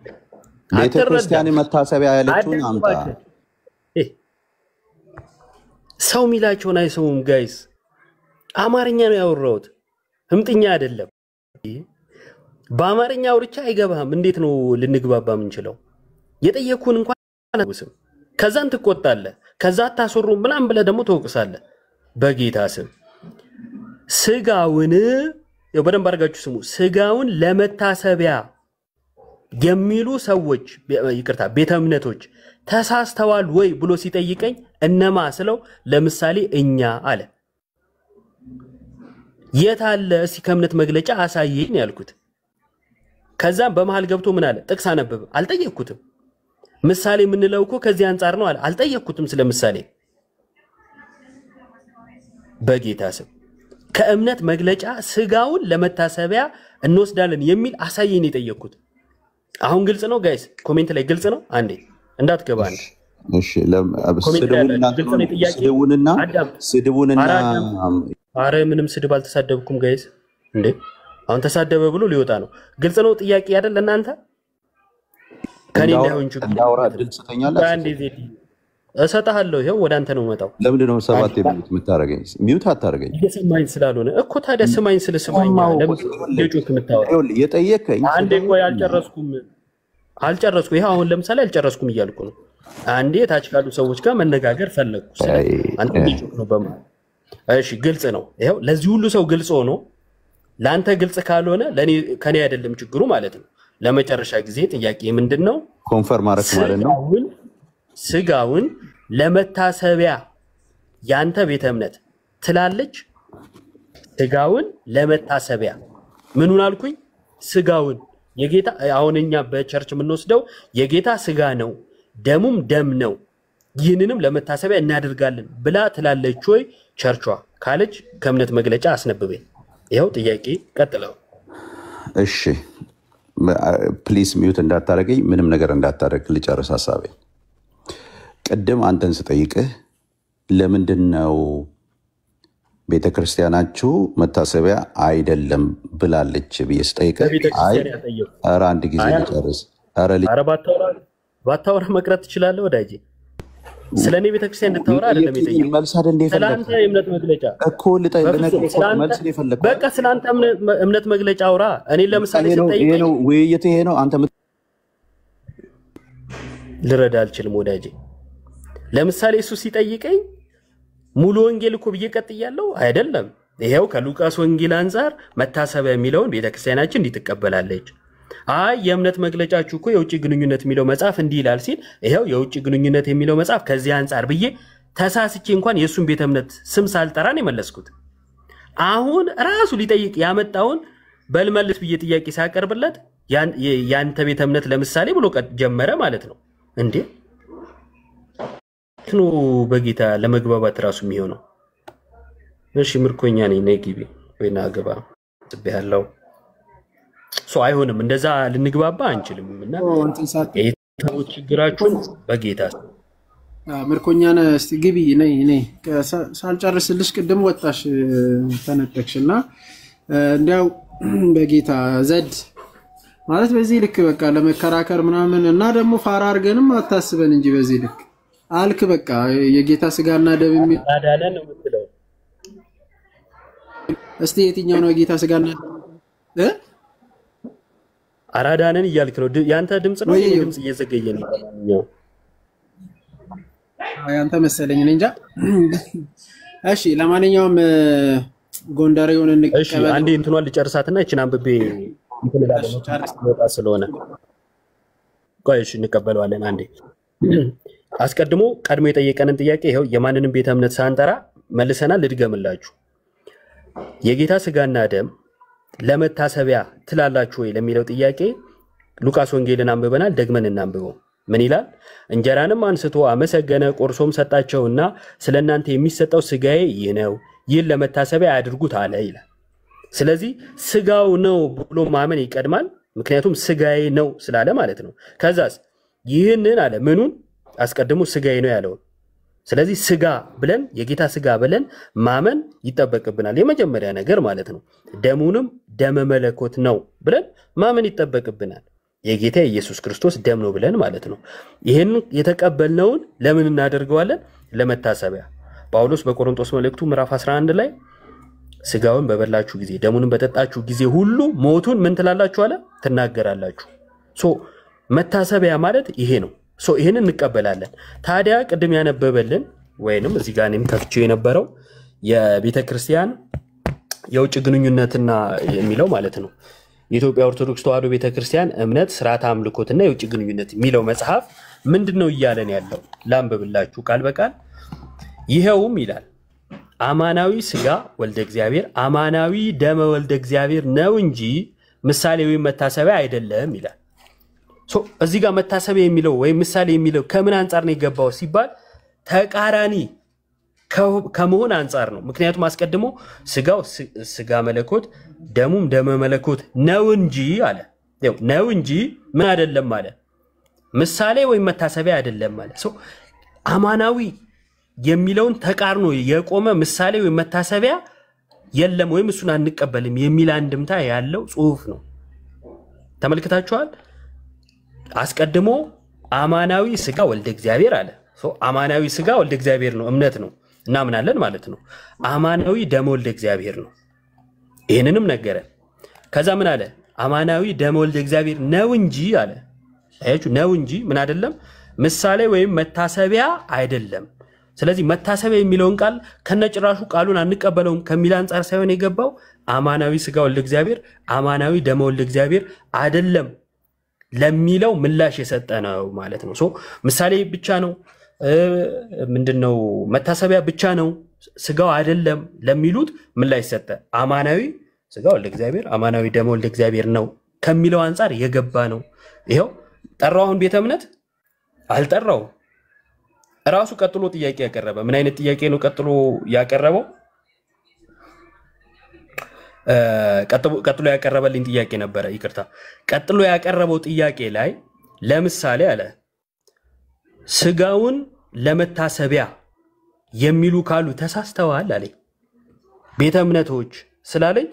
ቤተክርስቲያን መታሰቢያ ያለችውን አምጣ። ሰው ሚላቸውን አይሰሙም ጋይስ። አማርኛ ነው ያወራሁት፣ ህምጥኛ አይደለም። በአማርኛ አውርቻ አይገባህም። እንዴት ነው ልንግባባ የምንችለው? የጠየኩን እንኳን አላውስም። ከዛን ትቆጣለህ፣ ከዛ አታስወሩም ምናምን ብለህ ደግሞ ትወቅሳለህ። በጌታ ስም ስጋውን በደንብ አድርጋችሁ ስሙ። ስጋውን ለመታሰቢያ የሚሉ ሰዎች ይቅርታ ቤተ እምነቶች ተሳስተዋል ወይ ብሎ ሲጠይቀኝ እነማ ስለው ለምሳሌ እኛ አለ። የት አለ እስቲ ከእምነት መግለጫ አሳየኝ ያልኩት። ከዛም በመሃል ገብቶ ምን አለ? ጥቅስ አነበበ። አልጠየቅኩትም። ምሳሌ የምንለው እኮ ከዚህ አንጻር ነው አለ። አልጠየቅኩትም ስለ ምሳሌ። በጌታ ስም ከእምነት መግለጫ ስጋውን ለመታሰቢያ እንወስዳለን የሚል አሳየኝ የጠየቅኩት። አሁን ግልጽ ነው ጋይስ? ኮሜንት ላይ ግልጽ ነው። አንዴ እንዳትገባ አንዴ። እሺ ስድቡንና አረ ምንም ስድብ አልተሳደብኩም ጋይስ። እንዴ አሁን ተሳደበ ብሎ ሊወጣ ነው። ግልጽ ነው ጥያቄ አይደል? እናንተ ከኔ ላይሆን ችግር እንዳውራ ድል ሰተኛለህ። አንዴ ዜዲ እሰጣለሁ። ይሄው ወደ አንተ ነው መጣው። ለምንድን ነው ሰባት የሚሉት የምታረገኝ? ሚውት አታረገኝ። እየሰማኝ ስላልሆነ እኮ ታዲያ ስማኝ። ስለስማኝ ለምን ልጆች የምታወራው? የጠየቀኝ አንዴ ቆይ አልጨረስኩም። ይሄ አሁን ለምሳሌ አልጨረስኩም እያልኩ ነው። አንዴ ታች ካሉ ሰዎች ጋር መነጋገር ፈለግኩ። አንተ ልጆች ነው በማ እሺ ግልጽ ነው። ይሄው ለዚህ ሁሉ ሰው ግልጽ ሆኖ ለአንተ ግልጽ ካልሆነ ለኔ ከኔ አይደለም ችግሩ ማለት ነው። ለመጨረሻ ጊዜ ጥያቄ ምንድነው? ኮንፈርም አረክ ማለት ነው። ስጋውን ለመታሰቢያ ያንተ ቤተ እምነት ትላለች። ስጋውን ለመታሰቢያ ምኑን አልኩኝ? ስጋውን የጌታ አሁን እኛ በቸርች የምንወስደው የጌታ ስጋ ነው ደሙም ደም ነው፣ ይህንንም ለመታሰቢያ እናደርጋለን ብላ ትላለች ወይ ቸርቿ? ካለች ከእምነት መግለጫ አስነብበኝ። ይኸው ጥያቄ ቀጥለው። እሺ ፕሊስ ሚዩት እንዳታረገኝ፣ ምንም ነገር እንዳታረግ፣ ልጨርስ ሀሳቤ። ቅድም አንተን ስጠይቅህ ለምንድን ነው ቤተክርስቲያናችሁ መታሰቢያ አይደለም ብላለች ብዬ ስጠይቅህ፣ ኧረ አንድ ጊዜ ልጨርስ። ኧረ ባታወራ መቅረት ትችላለህ ወዳጄ። ስለ እኔ ቤተክርስቲያን እንድታወራ አይደለም የጠየቅኩት። መልስ አይደል እንደ ስለ አንተ የእምነት መግለጫ እኮ መልስ ነው የፈለግኩት። በቃ ስለ አንተ እምነት መግለጫ አውራ። እኔ ለምሳሌ ስጠይቅ ውይይት ይሄ ነው። አንተ ልረዳ አልችልም ወዳጄ። ለምሳሌ እሱ ሲጠይቀኝ ሙሉ ወንጌል እኮ ብዬ ቀጥያለሁ አይደለም። ይሄው ከሉቃስ ወንጌል አንፃር መታሰቢያ የሚለውን ቤተክርስቲያናችን እንዲትቀበላለች። አይ የእምነት መግለጫችሁ እኮ የውጭ ግንኙነት የሚለው መጽሐፍ እንዲህ ይላል ሲል ይሄው የውጭ ግንኙነት የሚለው መጽሐፍ ከዚህ አንፃር ብዬ ተሳስቼ እንኳን የሱን ቤተ እምነት ስም ሳልጠራን የመለስኩት አሁን ራሱ ሊጠይቅ ያመጣውን በልመልስ ብዬ ጥያቄ ሳቀርብለት ያንተ ቤተ እምነት ለምሳሌ ብሎ ጀመረ ማለት ነው እንዴ ነው በጌታ ለመግባባት ራሱ የሚሆነው እሺ ምርኮኛ ነኝ ግቢ ወይና ገባ ትበያለው አይሆንም እንደዛ ልንግባባ አንችልም እና የታው ችግራችሁን በጌታ ምርኮኛና እስቲ ግቢ ነይ ሳልጨርስልሽ ቅድም ወጣሽ ተነጠቅሽና እንዲያው በጌታ ዘድ ማለት በዚህ ልክ በቃ ለመከራከር ምናምን እና ደግሞ ፋራ አርገንም አታስበን እንጂ በዚህ ልክ አልክ በቃ የጌታ ስጋና ደም የሚል አዳለ ነው የምትለው እስቲ የትኛው ነው የጌታ ስጋና አራዳነን እያልክ ነው ያንተ ድምጽ ነው ድምጽ እየዘገየ ነው ያንተ መሰለኝ እንጃ እሺ ለማንኛውም ጎንደሬውን እንቀበል እሺ አንዴ እንትኗን ልጨርሳትና እቺን አንብቤ እንትላለን ወጣ ስለሆነ ቆይሽ እንቀበለዋለን አንዴ አስቀድሞ ቀድሞ የጠየቀንን ጥያቄ ይሄው የማንንም ቤተ እምነት ሳንጠራ መልሰናል ልድገምላችሁ የጌታ ስጋና ደም ለመታሰቢያ ትላላችሁ ወይ ለሚለው ጥያቄ ሉቃስ ወንጌልን አንብበናል ደግመን እናንብበው ምን ይላል እንጀራንም አንስቶ አመሰገነ ቆርሶም ሰጣቸውና ስለናንተ የሚሰጠው ስጋዬ ይህ ነው ይህን ለመታሰቢያ ያድርጉት አለ ይላል ስለዚህ ስጋው ነው ብሎ ማመን ይቀድማል ምክንያቱም ስጋዬ ነው ስላለ ማለት ነው ከዛስ ይህንን አለ ምኑን አስቀድሞ ስጋዬ ነው ያለው ስለዚህ ስጋ ብለን የጌታ ስጋ ብለን ማመን ይተበቅብናል የመጀመሪያ ነገር ማለት ነው ደሙንም ደመ መለኮት ነው ብለን ማመን ይተበቅብናል የጌታ ኢየሱስ ክርስቶስ ደም ነው ብለን ማለት ነው ይሄን የተቀበልነውን ለምን እናደርገዋለን ለመታሰቢያ ጳውሎስ በቆሮንቶስ መልእክቱ ምዕራፍ 11 ላይ ስጋውን በበላችሁ ጊዜ ደሙንም በጠጣችሁ ጊዜ ሁሉ ሞቱን ምን ትላላችሁ አለ ተናገራላችሁ መታሰቢያ ማለት ይሄ ነው ይሄን እንቀበላለን ታዲያ ቅድም ያነበበልን ወይንም እዚህ ጋር እኔም ከፍቼ የነበረው የቤተ ክርስቲያን የውጭ ግንኙነትና የሚለው ማለት ነው የኢትዮጵያ ኦርቶዶክስ ተዋሕዶ ቤተ ክርስቲያን እምነት ስርዓተ አምልኮትና የውጭ ግንኙነት የሚለው መጽሐፍ ምንድነው ይያለን ያለው ላንብብላችሁ ቃል በቃል ይሄውም ይላል አማናዊ ስጋ ወልደ እግዚአብሔር አማናዊ ደመ ወልደ እግዚአብሔር ነው እንጂ ምሳሌ ወይ መታሰቢያ አይደለም ይላል እዚህ ጋር መታሰቢያ የሚለው ወይ ምሳሌ የሚለው ከምን አንፃር ነው የገባው ሲባል ተቃራኒ ከመሆን አንፃር ነው ምክንያቱም አስቀድሞ ስጋው ስጋ መለኮት ደሙም ደመ መለኮት ነው እንጂ አለ ነው እንጂ ምን አይደለም አለ ምሳሌ ወይ መታሰቢያ አይደለም አለ አማናዊ የሚለውን ተቃርኖ የቆመ ምሳሌ ወይ መታሰቢያ የለም ወይም እሱን አንቀበልም የሚል አንድምታ ያለው ጽሁፍ ነው ተመልክታችኋል አስቀድሞ አማናዊ ስጋ ወልደ እግዚአብሔር አለ አማናዊ ስጋ ወልደ እግዚአብሔር ነው እምነት ነው እናምናለን ማለት ነው አማናዊ ደም ወልደ እግዚአብሔር ነው ይሄንንም ነገረ ከዛ ምን አለ አማናዊ ደም ወልደ እግዚአብሔር ነው እንጂ አለ አይቹ ነው እንጂ ምን አይደለም ምሳሌ ወይም መታሰቢያ አይደለም ስለዚህ መታሰቢያ የሚለውን ቃል ከነጭራሹ ቃሉን አንቀበለውም ከሚል አንፃር ሳይሆን የገባው አማናዊ ስጋ ወልደ እግዚአብሔር አማናዊ ደም ወልደ እግዚአብሔር አይደለም ለሚለው ምላሽ የሰጠ ነው ማለት ነው ምሳሌ ብቻ ነው ምንድነው መታሰቢያ ብቻ ነው ስጋው አይደለም ለሚሉት ምላሽ ሰጠ አማናዊ ስጋው ወልደ እግዚአብሔር አማናዊ ደም ወልደ እግዚአብሔር ነው ከሚለው አንፃር የገባ ነው ይሄው ጠራውን ቤተ እምነት አልጠራው ራሱ ቀጥሎ ጥያቄ ያቀረበ ምን አይነት ጥያቄ ነው ቀጥሎ ያቀረበው ቀጥሎ ያቀረበልኝ ጥያቄ ነበር ይቅርታ ቀጥሎ ያቀረበው ጥያቄ ላይ ለምሳሌ አለ ስጋውን ለመታሰቢያ የሚሉ ካሉ ተሳስተዋል አለኝ ቤተ እምነቶች ስላለኝ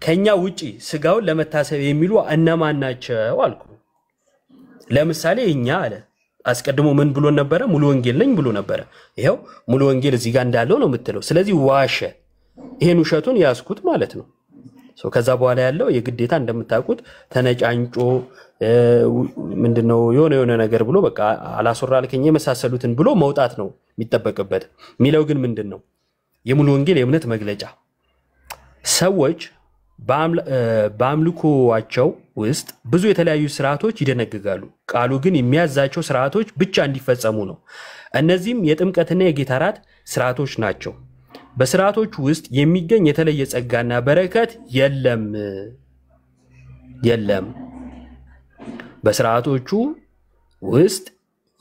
ከኛ ውጪ ስጋውን ለመታሰቢያ የሚሉ እነማን ናቸው አልኩ ለምሳሌ እኛ አለ አስቀድሞ ምን ብሎ ነበር ሙሉ ወንጌል ነኝ ብሎ ነበር ይሄው ሙሉ ወንጌል እዚህ ጋር እንዳለው ነው የምትለው ስለዚህ ዋሸ ይሄን ውሸቱን ያስኩት ማለት ነው ከዛ በኋላ ያለው የግዴታ እንደምታውቁት ተነጫንጮ ምንድነው የሆነ ነገር ብሎ በቃ አላስወራልከኝ የመሳሰሉትን ብሎ መውጣት ነው የሚጠበቅበት ሚለው ግን ምንድነው የሙሉ ወንጌል የእምነት መግለጫ ሰዎች በአምልኮአቸው ውስጥ ብዙ የተለያዩ ስርዓቶች ይደነግጋሉ። ቃሉ ግን የሚያዛቸው ስርዓቶች ብቻ እንዲፈጸሙ ነው። እነዚህም የጥምቀትና የጌታ እራት ስርዓቶች ናቸው። በስርዓቶቹ ውስጥ የሚገኝ የተለየ ጸጋና በረከት የለም። በስርዓቶቹ ውስጥ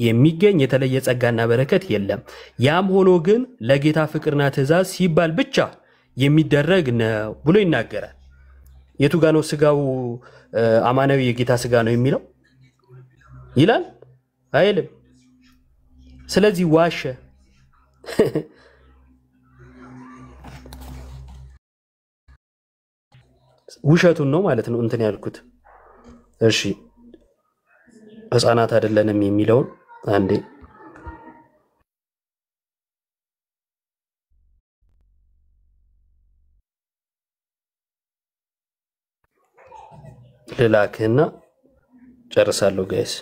የሚገኝ የተለየ ጸጋና በረከት የለም። ያም ሆኖ ግን ለጌታ ፍቅርና ትእዛዝ ሲባል ብቻ የሚደረግ ነው ብሎ ይናገራል። የቱ ጋ ነው ስጋው አማናዊ የጌታ ስጋ ነው የሚለው ይላል አይልም? ስለዚህ ዋሸ። ውሸቱን ነው ማለት ነው እንትን ያልኩት። እሺ ህፃናት አይደለንም የሚለውን አንዴ ልላክህና ጨርሳለሁ ጋይስ።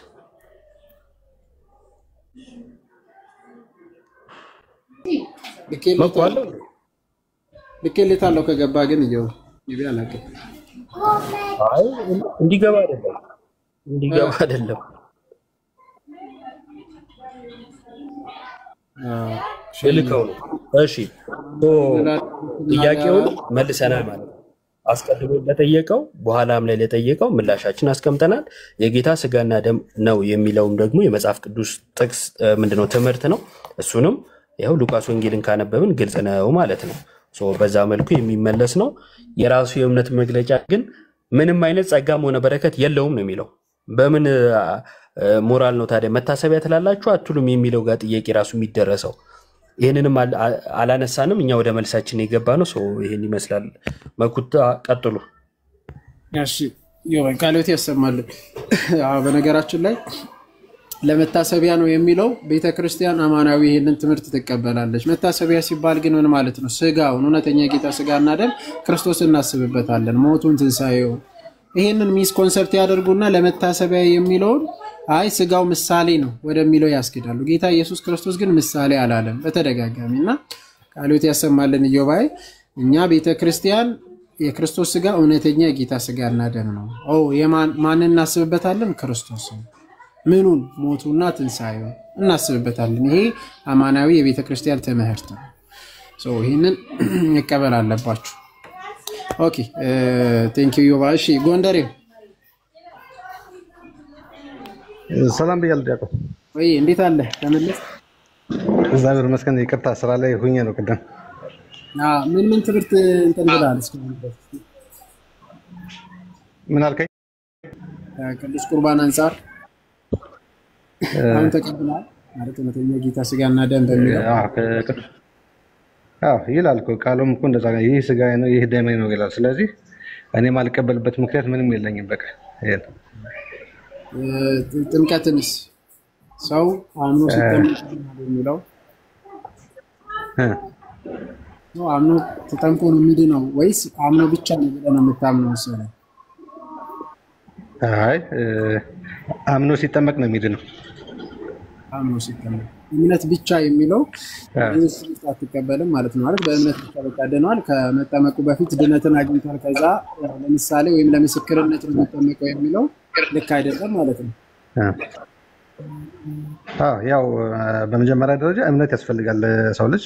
ልኬልታለሁ ከገባ ግን ይቢ አላውቅም። አይ እንዲገባ አይደለም ልልከው ነው። እሺ ጥያቄውን መልሰናል ማለት ነው። አስቀድሞ ለጠየቀው በኋላም ላይ ለጠየቀው ምላሻችን አስቀምጠናል። የጌታ ስጋና ደም ነው የሚለውም ደግሞ የመጽሐፍ ቅዱስ ጥቅስ ምንድነው ትምህርት ነው። እሱንም ያው ሉቃስ ወንጌልን ካነበብን ግልጽ ነው ማለት ነው። በዛ መልኩ የሚመለስ ነው። የራሱ የእምነት መግለጫ ግን ምንም አይነት ጸጋም ሆነ በረከት የለውም ነው የሚለው። በምን ሞራል ነው ታዲያ መታሰቢያ ትላላችሁ አትሉም የሚለው ጋር ጥያቄ ራሱ የሚደረሰው። ይሄንንም አላነሳንም፣ እኛ ወደ መልሳችን የገባ ነው። ይሄን ይመስላል። መኩታ ቀጥሉ። እሺ ቃሎት ያሰማል። በነገራችን ላይ ለመታሰቢያ ነው የሚለው ቤተክርስቲያን አማናዊ ይሄንን ትምህርት ትቀበላለች። መታሰቢያ ሲባል ግን ምን ማለት ነው? ስጋውን እውነተኛ የጌታ ስጋና ደም ክርስቶስ እናስብበታለን፣ ሞቱን ትንሳኤው። ይሄንን ሚስ ኮንሰፕት ያደርጉና ለመታሰቢያ የሚለውን አይ ስጋው ምሳሌ ነው ወደሚለው ያስኬዳሉ። ጌታ ኢየሱስ ክርስቶስ ግን ምሳሌ አላለም በተደጋጋሚና ቃሎት ያሰማልን። ኢዮባይ እኛ ቤተክርስቲያን የክርስቶስ ስጋ እውነተኛ የጌታ ስጋና ደም ነው። ማን እናስብበታለን? ክርስቶስን። ምኑን? ሞቱና ትንሳኤው እናስብበታለን። ይሄ አማናዊ የቤተክርስቲያን ትምህርት ነው። ይሄንን መቀበል አለባችሁ። ኦኬ ቴንክ ዩ ዮባ። እሺ ጎንደሬው ሰላም ብያለሁ። ዲያቆ ወይ እንዴት አለ? ተመለስ። እግዚአብሔር ይመስገን። ይቅርታ ስራ ላይ ሆኜ ነው ቅድም። ምን ትምህርት እንትን ብለሃል? ምን አልከኝ? ቅዱስ ቁርባን አንፃር አሁን ተቀብለሃል ማለት ነው። ጌታ ስጋና ደም በሚለው ይላል እኮ ቃሉም እኮ እንደዛ ነው። ይህ ስጋዬ ነው ይህ ደሜ ነው ይላል። ስለዚህ እኔ ማልቀበልበት ምክንያት ምንም የለኝም። በቃ ይሄ ጥምቀትንስ ሰው አምኖ ሲጠመቅ የሚለው አምኖ ተጠምቆ ነው የሚድነው ወይስ አምኖ ብቻ ነው ብለህ ነው የምታምነው? መሰለህ አይ አምኖ ሲጠመቅ ነው የሚድነው። አምኖ ሲጠመቅ እምነት ብቻ የሚለው ኢየሱስ አትቀበልም ማለት ነው። ማለት በእምነት ብቻ በቃ ድኗል፣ ከመጠመቁ በፊት ድነትን አግኝቷል፣ ከዛ ለምሳሌ ወይም ለምስክርነት ነው የሚጠመቀው የሚለው ልክ አይደለም ማለት ነው። ያው በመጀመሪያ ደረጃ እምነት ያስፈልጋል ለሰው ልጅ።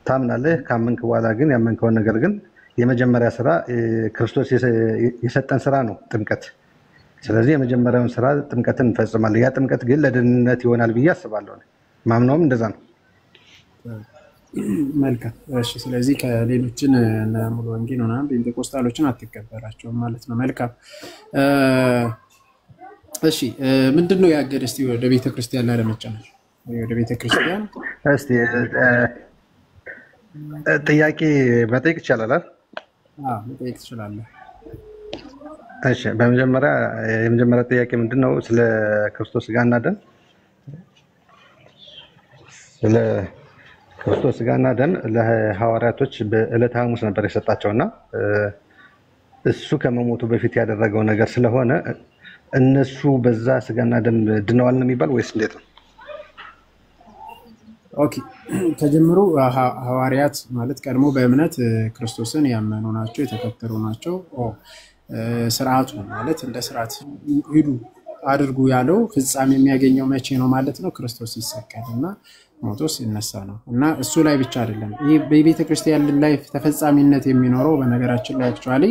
ታምናለህ፣ ካመንክ በኋላ ግን ያመንከውን ነገር ግን የመጀመሪያ ስራ ክርስቶስ የሰጠን ስራ ነው ጥምቀት። ስለዚህ የመጀመሪያውን ስራ ጥምቀትን እንፈጽማለን። ያ ጥምቀት ግን ለድህነት ይሆናል ብዬ አስባለሁ። ማምነውም እንደዛ ነው። መልካም እሺ። ስለዚህ ከሌሎችን ሙሉ ወንጌል ሆነ ጴንጤቆስጣሎችን አትቀበላቸውም ማለት ነው። መልካም እሺ። ምንድነው ያገደ? እስቲ ወደ ቤተክርስቲያን ላለመጨመር ወደ ቤተክርስቲያን እስቲ ጥያቄ መጠየቅ ይቻላል? መጠየቅ ትችላለህ። እሺ የመጀመሪያ ጥያቄ ምንድነው? ስለ ክርስቶስ ስጋና ደም ስለ ክርስቶስ ስጋና ደም ለሐዋርያቶች በዕለተ ሐሙስ ነበር የሰጣቸውና እሱ ከመሞቱ በፊት ያደረገው ነገር ስለሆነ እነሱ በዛ ስጋና ደም ድነዋል ነው የሚባል ወይስ እንዴት ነው? ኦኬ ከጀምሩ ሐዋርያት ማለት ቀድሞ በእምነት ክርስቶስን ያመኑ ናቸው፣ የተከተሉ ናቸው። ስርዓቱ ማለት እንደ ስርዓት ሂዱ አድርጉ ያለው ፍጻሜ የሚያገኘው መቼ ነው ማለት ነው? ክርስቶስ ሲሰቀልና ሞቶ ሲነሳ ነው። እና እሱ ላይ ብቻ አይደለም ይሄ በቤተ ክርስቲያን ላይ ተፈጻሚነት የሚኖረው በነገራችን ላይ አክቹአሊ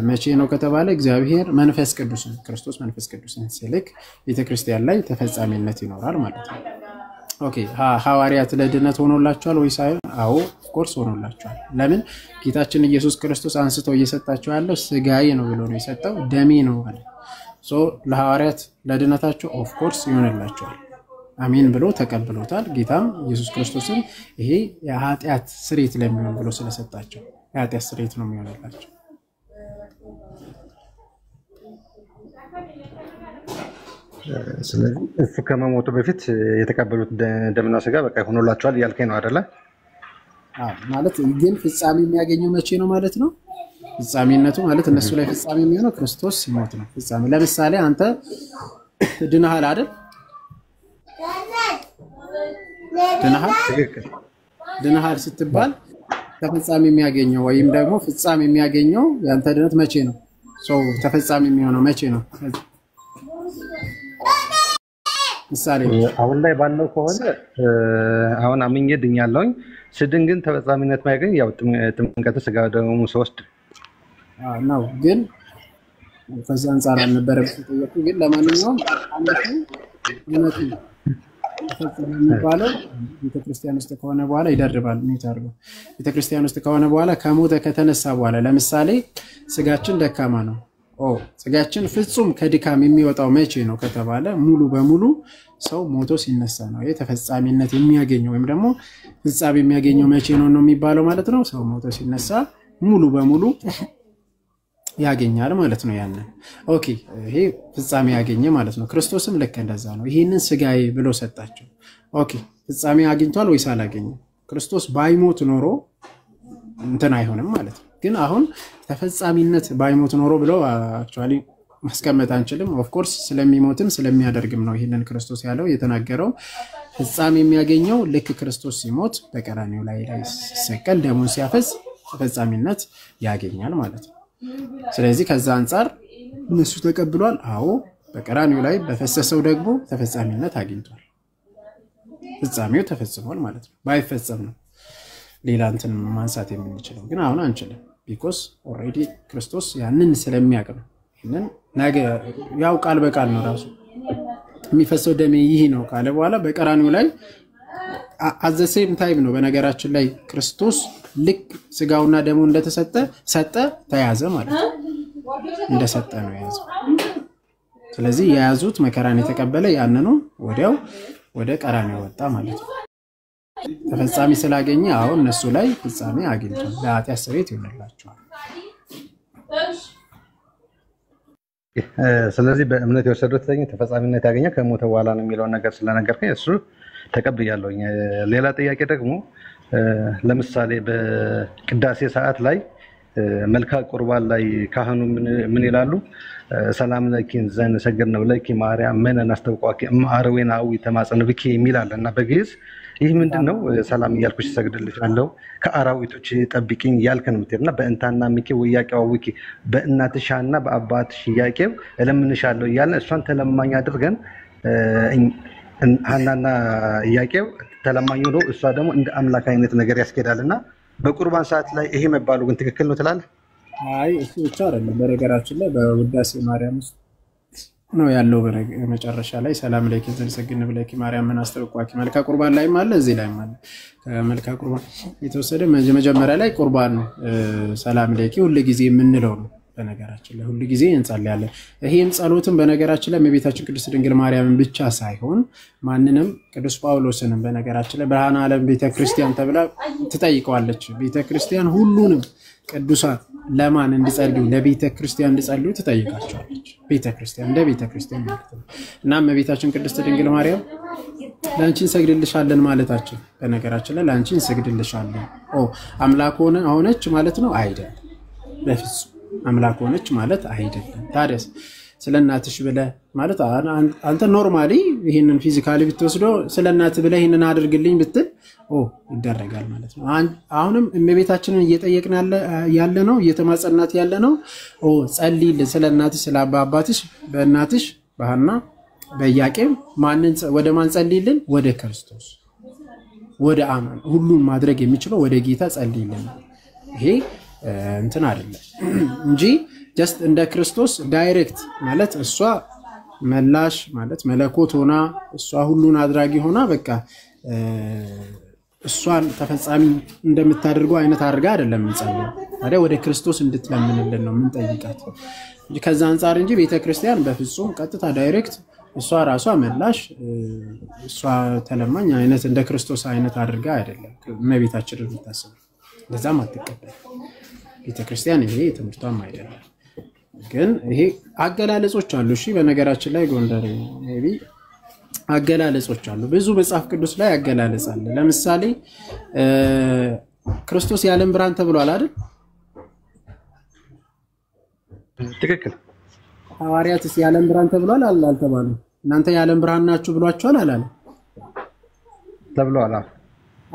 መቼ ነው ከተባለ እግዚአብሔር መንፈስ ቅዱስን ክርስቶስ መንፈስ ቅዱስን ሲልክ ቤተ ክርስቲያን ላይ ተፈጻሚነት ይኖራል ማለት ነው። ኦኬ ሐዋርያት ለድነት ሆኖላቸዋል ወይስ አይደል? አዎ ኦፍ ኮርስ ሆኖላቸዋል። ለምን ጌታችን ኢየሱስ ክርስቶስ አንስቶ እየሰጣቸው ያለው ስጋዬ ነው ብሎ ነው የሰጠው፣ ደሜ ነው ማለት ሶ ለሐዋርያት ለድነታቸው ኦፍ ኮርስ ይሆንላቸዋል። አሜን ብሎ ተቀብሎታል። ጌታም ኢየሱስ ክርስቶስን ይሄ የኃጢአት ስርየት ለሚሆን ብሎ ስለሰጣቸው የኃጢአት ስርየት ነው የሚሆንላቸው። ስለዚህ እሱ ከመሞቱ በፊት የተቀበሉት ደምና ስጋ በቃ ሆኖላቸዋል እያልከኝ ነው አይደለ? ማለት ግን ፍጻሜ የሚያገኘው መቼ ነው ማለት ነው? ፍጻሜነቱ ማለት እነሱ ላይ ፍጻሜ የሚሆነው ክርስቶስ ሲሞት ነው። ፍጻሜ ለምሳሌ አንተ ድነሃል አይደል? ድነሃል ስትባል ተፈጻሚ የሚያገኘው ወይም ደግሞ ፍጻሜ የሚያገኘው ያንተ ድነት መቼ ነው? ሰው ተፈጻሚ የሚሆነው መቼ ነው? ምሳሌ አሁን ላይ ባለው ከሆነ አሁን አምኜ ድኛለሁኝ። ስድን ግን ተፈጻሚነት ማያገኝ ያው ጥምቀተ ስጋ ደግሞ ሰውስድ ነው። ግን ከዛ አንፃር አልነበረም ተጠየቁ። ግን ለማንኛውም አንዱ እውነቱ ተፈጻሚ የሚባለው ቤተክርስቲያን ውስጥ ከሆነ በኋላ ይደርባል። ነው ቤተክርስቲያን ውስጥ ከሆነ በኋላ ከሞተ ከተነሳ በኋላ ለምሳሌ ስጋችን ደካማ ነው። ስጋችን ፍጹም ከድካም የሚወጣው መቼ ነው ከተባለ ሙሉ በሙሉ ሰው ሞቶ ሲነሳ ነው። ይሄ ተፈጻሚነት የሚያገኘው ወይም ደግሞ ፍጻሜ የሚያገኘው መቼ ነው የሚባለው ማለት ነው። ሰው ሞቶ ሲነሳ ሙሉ በሙሉ ያገኛል ማለት ነው። ያንን ኦኬ ይሄ ፍጻሜ ያገኘ ማለት ነው። ክርስቶስም ልክ እንደዛ ነው። ይሄንን ስጋዬ ብሎ ሰጣቸው። ኦኬ ፍጻሜ አግኝቷል ወይስ አላገኘም? ክርስቶስ ባይሞት ኖሮ እንትን አይሆንም ማለት ነው። ግን አሁን ተፈጻሚነት ባይሞት ኖሮ ብለው አክቹአሊ ማስቀመጥ አንችልም። ኦፍ ኮርስ ስለሚሞትም ስለሚያደርግም ነው ይሄንን ክርስቶስ ያለው የተናገረው። ፍጻሜ የሚያገኘው ልክ ክርስቶስ ሲሞት በቀራንዮ ላይ ሲሰቀል ደሙን ሲያፈስ ተፈጻሚነት ያገኛል ማለት ነው። ስለዚህ ከዛ አንፃር እነሱ ተቀብሏል። አዎ በቀራንዮ ላይ በፈሰሰው ደግሞ ተፈጻሚነት አግኝቷል። ፍጻሜው ተፈጽሟል ማለት ነው። ባይፈጸም ነው ሌላ እንትን ማንሳት የምንችለው፣ ግን አሁን አንችልም። ቢኮዝ ኦልሬዲ ክርስቶስ ያንን ስለሚያውቅ ነው። ይሄንን ነገ ያው ቃል በቃል ነው ራሱ የሚፈሰው ደሜ ይህ ነው ካለ በኋላ በቀራንዮ ላይ at the same time ነው። በነገራችን ላይ ክርስቶስ ልክ ስጋውና ደሙ እንደተሰጠ ሰጠ ተያዘ ማለት ነው። እንደሰጠ ነው የያዘው። ስለዚህ የያዙት መከራን የተቀበለ ያንኑ ወዲያው ወደ ቀራንዮ ወጣ ማለት ነው። ተፈጻሚ ስላገኘ አሁን እነሱ ላይ ፍጻሜ አግኝቷል። ለኃጢአት ስርየት ይሆንላቸዋል። ስለዚህ በእምነት የወሰዱት ተፈጻሚነት ያገኘ ከሞተ በኋላ ነው የሚለውን ነገር ስለነገርከኝ እሱ ተቀብያለሁኝ። ሌላ ጥያቄ ደግሞ ለምሳሌ በቅዳሴ ሰዓት ላይ መልካ ቁርባን ላይ ካህኑ ምን ይላሉ? ሰላም ለኪን ዘን ሰገድነ ለኪ ማርያም መነን አስተውቋቂ ማርዌናዊ ተማጸንብኪ የሚላል እና በግዕዝ ይህ ምንድነው? ሰላም እያልኩሽ ሰግድልሻለሁ ከአራዊቶች ጠብቂኝ ያልከን ምትልና በእንታና ሚኪ ወያቄው ወቂ በእናትሻና በአባትሽ ያቄው እለምንሻለሁ እያልን እሷን ተለማኝ አድርገን ሐናና ያቄው ተለማኙ ነው። እሷ ደግሞ እንደ አምላክ አይነት ነገር ያስኬዳልና በቁርባን ሰዓት ላይ ይሄ መባሉ ግን ትክክል ነው ትላለህ? አይ እሱ ብቻ አይደለም። በነገራችን ላይ በውዳሴ ማርያም ውስጥ ነው ያለው። በመጨረሻ ላይ ሰላም ለኪ ዘንሰግን ብለኪ ማርያም ምን አስተውቋቂ መልካ ቁርባን ላይም አለ፣ እዚህ ላይም አለ። መልካ ቁርባን የተወሰደ መጀመሪያ ላይ ቁርባን ነው። ሰላም ለኪ ሁሉ ጊዜ የምንለው ነው። በነገራችን ላይ ሁሉ ጊዜ እንጸልያለን። ይሄም ጸሎትን በነገራችን ላይ እመቤታችን ቅድስት ድንግል ማርያምን ብቻ ሳይሆን ማንንም ቅዱስ ጳውሎስንም በነገራችን ላይ ብርሃነ ዓለም ቤተክርስቲያን ተብላ ትጠይቀዋለች። ቤተክርስቲያን ሁሉንም ቅዱሳን ለማን እንዲጸልዩ ለቤተክርስቲያን እንዲጸልዩ ትጠይቃቸዋለች። ቤተክርስቲያን እንደ ቤተክርስቲያን ማለት ነው። እና እመቤታችን ቅድስት ድንግል ማርያም ላንቺ እንሰግድልሻለን ማለታችን በነገራችን ላይ ላንቺ እንሰግድልሻለን አምላክ ሆነች ማለት ነው አይደል? በፍጹም አምላክ ሆነች ማለት አይደለም። ታዲያስ ስለናትሽ ብለ ማለት አንተ ኖርማሊ ይሄንን ፊዚካሊ ብትወስዶ ስለናት ብለ ይሄንን አድርግልኝ ብትል ይደረጋል ማለት ነው። አሁንም እመቤታችንን እየጠየቅን ያለ ነው እየተማጸናት ያለ ነው ጸልይልን ስለናትሽ ስለአባትሽ በእናትሽ በሐና በኢያቄም ወደ ማን ጸልይልን? ወደ ክርስቶስ ወደ አማን ሁሉን ማድረግ የሚችለው ወደ ጌታ ጸልይልን። ይሄ እንትን አይደለም እንጂ ጀስት እንደ ክርስቶስ ዳይሬክት ማለት እሷ መላሽ ማለት መለኮት ሆና እሷ ሁሉን አድራጊ ሆና በቃ እሷን ተፈጻሚ እንደምታደርገው አይነት አድርጋ አይደለም እንጸልይ። ታዲያ ወደ ክርስቶስ እንድትለምንልን ነው ምን ጠይቃት እንጂ ከዛ አንፃር እንጂ ቤተክርስቲያን በፍጹም ቀጥታ ዳይሬክት እሷ ራሷ መላሽ እሷ ተለማኝ አይነት እንደ ክርስቶስ አይነት አድርጋ አይደለም እመቤታችንን የምታስብ ለዛም አትቀበል ቤተክርስቲያን። ይሄ ትምህርቷም አይደለም ግን ይሄ አገላለጾች አሉ። እሺ በነገራችን ላይ ጎንደር ሜቢ አገላለጾች አሉ። ብዙ መጽሐፍ ቅዱስ ላይ አገላለጻል። ለምሳሌ ክርስቶስ የዓለም ብርሃን ተብሏል አይደል? ትክክል። ሐዋርያትስ የዓለም ብርሃን ተብሏል አልተባሉ? እናንተ የዓለም ብርሃን ናችሁ ብሏቸዋል አላለ? ተብሏል።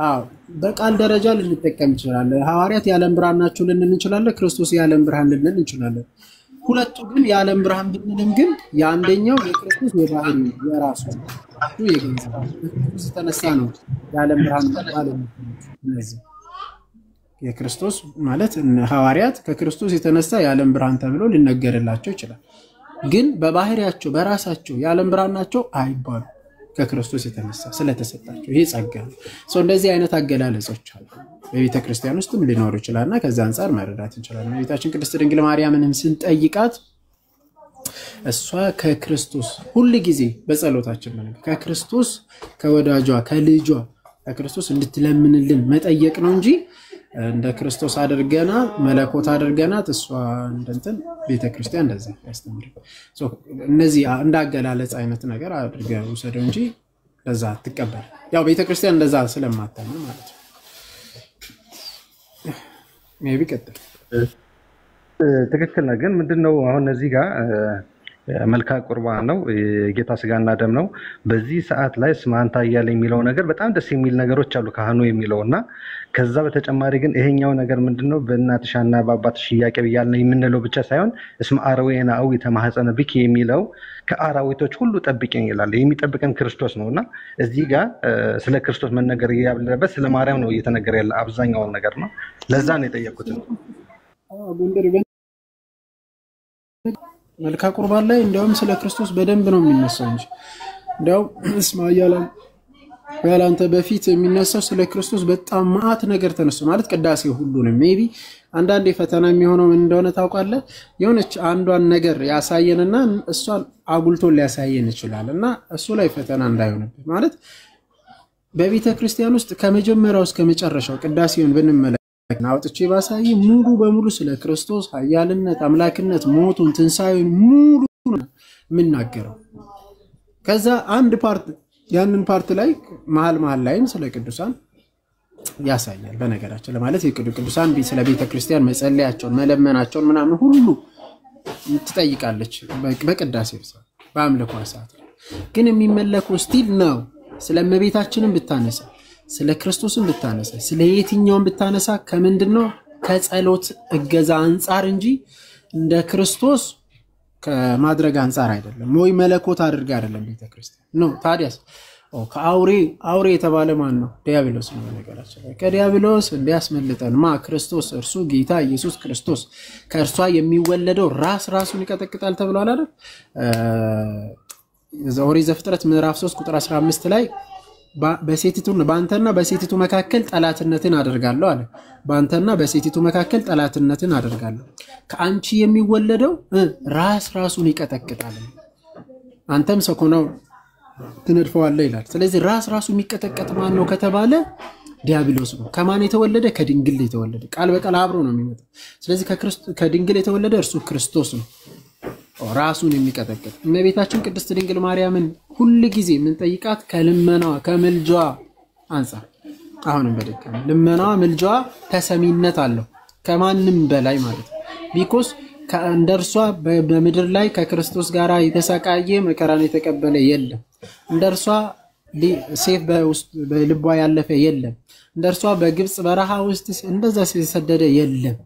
አዎ በቃል ደረጃ ልንጠቀም እንችላለን። ሐዋርያት የዓለም ብርሃን ናችሁ ልንል እንችላለን። ክርስቶስ የዓለም ብርሃን ልንል እንችላለን። ሁለቱ ግን የዓለም ብርሃን ብንልም ግን የአንደኛው የክርስቶስ የባህሪ የራሱ የገንዘብ ክርስቶስ ተነሳ ነው የዓለም ብርሃን ማለት ነው። ስለዚህ የክርስቶስ ማለት ሐዋርያት ከክርስቶስ የተነሳ የዓለም ብርሃን ተብሎ ሊነገርላቸው ይችላል። ግን በባህሪያቸው በራሳቸው የዓለም ብርሃን ናቸው አይባሉ ከክርስቶስ የተነሳ ስለተሰጣቸው ይሄ ጸጋ ነው። እንደዚህ አይነት አገላለጾች አሉ በቤተ ክርስቲያን ውስጥም ሊኖሩ ይችላልና ከዛ አንፃር መረዳት እንችላለን። ቤታችን ቅድስት ድንግል ማርያምንም ስንጠይቃት እሷ ከክርስቶስ ሁሉ ጊዜ በጸሎታችን ነው ከክርስቶስ ከወዳጇ ከልጇ ከክርስቶስ እንድትለምንልን መጠየቅ ነው እንጂ እንደ ክርስቶስ አድርገና መለኮት አድርገናት እሷ እንደንተን ቤተ ክርስቲያን እንደዛ ያስተምር እነዚህ እንዳገላለጽ አይነት ነገር አድርገው ወሰደው እንጂ ለዛ ተቀበል ያው ቤተ ክርስቲያን እንደዛ ስለማታምን ማለት ነው። ሜቢ ቀጥል ትክክል ነው። ግን ምንድነው አሁን እዚህ ጋር መልካ ቁርባን ነው ጌታ ስጋና ደም ነው። በዚህ ሰዓት ላይ ስማንታ እያለ የሚለው ነገር በጣም ደስ የሚል ነገሮች አሉ ካህኑ የሚለውና ከዛ በተጨማሪ ግን ይሄኛው ነገር ምንድነው በእናትሻና በአባትሽ ኢያቄም እያልን የምንለው ብቻ ሳይሆን እስመ አርዌና አዊ ተማህፀነ ብኪ የሚለው ከአራዊቶች ሁሉ ጠብቂኝ ይላል። የሚጠብቀን ክርስቶስ ነውና እዚህ ጋር ስለ ክርስቶስ መነገር ያለበት ስለ ማርያም ነው እየተነገረ ያለ አብዛኛው ነገር ነው። ለዛ ነው የጠየቁት። ጎንደር መልካ ቁርባን ላይ እንደውም ስለ ክርስቶስ በደንብ ነው የሚነሳው እንጂ እንደው እስማ ያላንተ በፊት የሚነሳው ስለ ክርስቶስ በጣም ማአት ነገር ተነስቶ ማለት ቅዳሴ ሁሉ ነው። ሜቢ አንዳንዴ ፈተና የሚሆነው ምን እንደሆነ ታውቃለህ? የሆነች አንዷን ነገር ያሳየንና እሷን አጉልቶ ሊያሳየን ይችላልና እሱ ላይ ፈተና እንዳይሆንብህ ማለት በቤተ ክርስቲያን ውስጥ ከመጀመሪያው እስከ መጨረሻው ቅዳሴውን ብንመለከት አውጥቼ ባሳይ ሙሉ በሙሉ ስለ ክርስቶስ ኃያልነት አምላክነት ሞቱን ትንሳኤውን ሙሉ ምንናገረው ከዛ አንድ ፓርት ያንን ፓርት ላይ መሃል ላይ ስለ ቅዱሳን ያሳያል። በነገራችን ለማለት የቅዱሳን ስለ ቤተ ክርስቲያን መጸለያቸውን መለመናቸውን ምናምን ሁሉ ትጠይቃለች በቅዳሴው ሰዓት በአምልኮ ሰዓት። ግን የሚመለከው ስቲል ነው ስለ እመቤታችንን ብታነሳ ስለ ክርስቶስን ብታነሳ ስለ የትኛውን ብታነሳ ከምንድነው ከጸሎት እገዛ አንፃር እንጂ እንደ ክርስቶስ ከማድረግ አንፃር አይደለም ወይ መለኮት አድርጋ አይደለም ቤተ ክርስቲያን ነው። ታዲያስ ከአውሬ የተባለ ማን ነው? ዲያብሎስ ነው። ነገራችን ከዲያብሎስ እንዲያስመልጠን ክርስቶስ እርሱ ጌታ ኢየሱስ ክርስቶስ ከእርሷ የሚወለደው ራሱን ይቀጠቅጣል ተብሏል አይደል? ኦሪት ዘፍጥረት ምዕራፍ 3 ቁጥር 15 ላይ ባንተና በሴቲቱ መካከል ጠላትነትን አደርጋለሁ አለ። ባንተና በሴቲቱ መካከል ጠላትነትን አደርጋለሁ ከአንቺ የሚወለደው ራሱን ይቀጠቅጣል አንተም ሰኮናው ትነድፈዋለህ ይላል። ስለዚህ ራሱ የሚቀጠቀጥ ማን ነው ከተባለ ዲያብሎስ ነው። ከማን የተወለደ? ከድንግል የተወለደ ቃል በቃል አብሮ ነው የሚመጣው። ስለዚህ ከድንግል የተወለደ እርሱ ክርስቶስ ነው ራሱን የሚቀጠቅጥ። እመቤታችን ቅድስት ድንግል ማርያምን ሁሉ ጊዜ ምን ጠይቃት? ከልመናዋ ከመልጃዋ አንፃር አሁንም በደከም ልመናዋ መልጃዋ ተሰሚነት አለው ከማንም በላይ ማለት ነው። ቢኮዝ እንደርሷ በምድር ላይ ከክርስቶስ ጋር የተሰቃየ መከራን የተቀበለ የለም። እንደርሷ ሴፍ በልቧ ያለፈ የለም። እንደርሷ በግብጽ በረሃ ውስጥ እንደዛ ሲሰደደ የለም።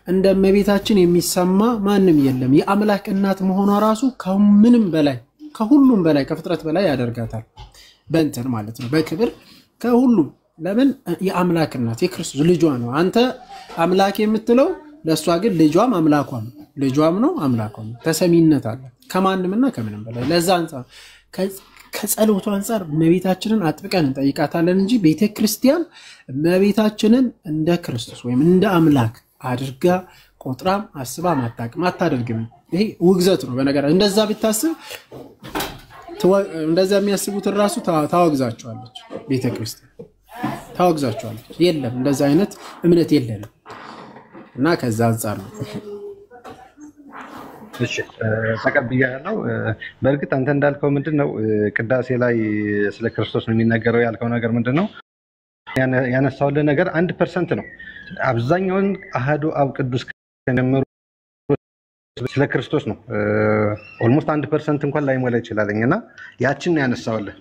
እንደመቤታችን የሚሰማ ማንም የለም። የአምላክ እናት መሆኗ ራሱ ከምንም በላይ ከሁሉም በላይ ከፍጥረት በላይ ያደርጋታል። በእንትን ማለት ነው በክብር ከሁሉም ለምን የአምላክ እናት የክርስቶስ ልጇ ነው። አንተ አምላክ የምትለው ለሷ ግን ልጇም አምላኳም ልጇም ነው አምላኳም ተሰሚነት አለ ከማንምና ከምንም በላይ። ለዛ አንፃር ከጸሎቱ አንፃር እመቤታችንን አጥብቀን እንጠይቃታለን እንጂ ቤተክርስቲያን እመቤታችንን እንደ ክርስቶስ ወይም እንደ አምላክ አድርጋ ቆጥራም አስባ አታደርግም። ይሄ ውግዘት ነው። በነገር እንደዛ ብታስብ እንደዛ የሚያስቡት ራሱ ታወግዛቸዋለች። ቤተክርስቲያን ታወግዛቸዋለች። የለም እንደዛ አይነት እምነት የለንም እና ከዛ አንፃር ነው። እሺ ተቀብያለሁ። በእርግጥ አንተ እንዳልከው ምንድነው ቅዳሴ ላይ ስለ ክርስቶስ ነው የሚነገረው ያልከው ነገር ምንድነው? ያነሳውልህ ነገር 1% ነው። አብዛኛውን አሐዱ አብ ቅዱስ ከነመሩ ስለ ክርስቶስ ነው። ኦልሞስት 1% እንኳን ላይሞላ ይችላልኝና ያችን ነው ያነሳውልህ።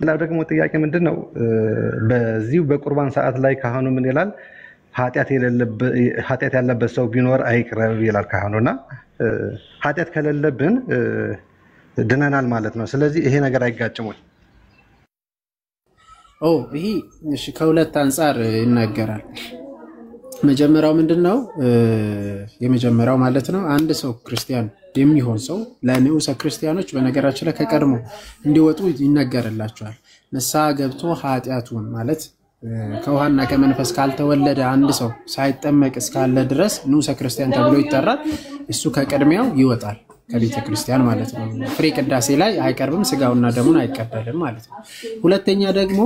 ሌላው ደግሞ ጥያቄ ምንድነው በዚሁ በቁርባን ሰዓት ላይ ካህኑ ምን ይላል? ኃጢአት ያለበት ሰው ቢኖር አይቅረብ ይላል ካህኑና ኃጢአት ከሌለብን ድነናል ማለት ነው። ስለዚህ ይሄ ነገር አይጋጭም ወይ? ይሄ እሺ ከሁለት አንፃር ይናገራል። መጀመሪያው ምንድነው? የመጀመሪያው ማለት ነው አንድ ሰው ክርስቲያን የሚሆን ሰው ለንዑሰ ክርስቲያኖች በነገራችን ላይ ከቀድሞ እንዲወጡ ይነገርላቸዋል። ንስሐ ገብቶ ኃጢአቱን ማለት ከውሃና ከመንፈስ ካልተወለደ አንድ ሰው ሳይጠመቅ እስካለ ድረስ ንዑሰ ክርስቲያን ተብሎ ይጠራል። እሱ ከቀድሚያው ይወጣል ከቤተ ክርስቲያን ማለት ነው። ፍሬ ቅዳሴ ላይ አይቀርብም፣ ስጋውና ደሙን አይቀበልም ማለት ነው። ሁለተኛ ደግሞ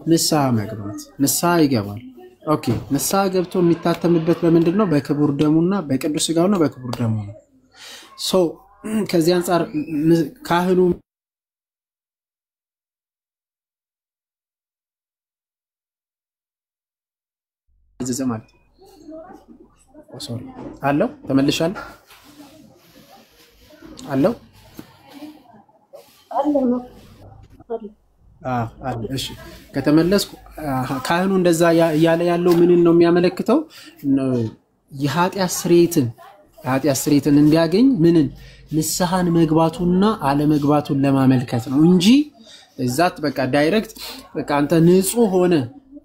ንስሐ መግባት ንስሐ ይገባል። ኦኬ ንስሐ ገብቶ የሚታተምበት በምንድነው? በክቡር ደሙና በቅዱስ ስጋውና በክቡር ደሙ ነው። ከዚህ አንፃር ካህኑ ማለት ሶሪ አለው ተመልሻለሁ አለው እሺ ከተመለስኩ ካህኑ እንደዛ ያለ ያለው ምንን ነው የሚያመለክተው? የኃጢአት ስርየትን እንዲያገኝ ምንን ንስሐን መግባቱና አለመግባቱን ለማመልከት ነው እንጂ እዛት በቃ ዳይሬክት በቃ አንተ ንጹህ ሆነ።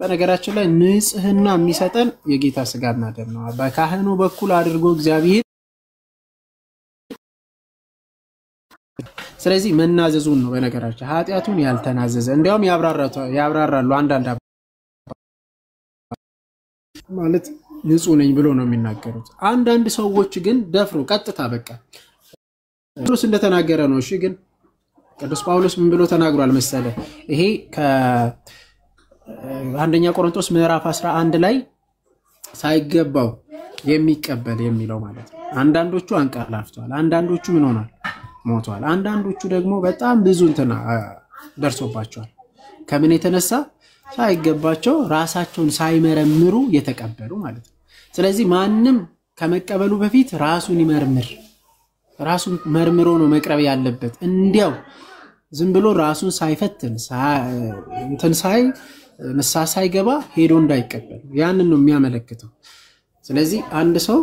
በነገራችን ላይ ንጽህና የሚሰጠን የጌታ ስጋና ደም ነው። በካህኑ በኩል አድርጎ እግዚአብሔር ስለዚህ መናዘዙን ነው። በነገራችን ኃጢአቱን ያልተናዘዘ እንዲያውም ያብራራሉ አንዳንድ ማለት ንጹህ ነኝ ብሎ ነው የሚናገሩት። አንዳንድ ሰዎች ግን ደፍሮ ቀጥታ በቃ ጳውሎስ እንደተናገረ ነው። እሺ ግን ቅዱስ ጳውሎስ ምን ብሎ ተናግሯል መሰለ? ይሄ አንደኛ ቆሮንቶስ ምዕራፍ 11 ላይ ሳይገባው የሚቀበል የሚለው ማለት ነው። አንዳንዶቹ አንቀላፍተዋል፣ አንዳንዶቹ ምን ሆኗል? ሞቷል። አንዳንዶቹ ደግሞ በጣም ብዙ እንትና ደርሶባቸዋል። ከምን የተነሳ? ሳይገባቸው ራሳቸውን ሳይመረምሩ የተቀበሉ ማለት ነው። ስለዚህ ማንም ከመቀበሉ በፊት ራሱን ይመርምር። ራሱን መርምሮ ነው መቅረብ ያለበት። እንዲያው ዝም ብሎ ራሱን ሳይፈትን እንትን ንስሐ ሳይገባ ሄዶ እንዳይቀበል ያንን ነው የሚያመለክተው። ስለዚህ አንድ ሰው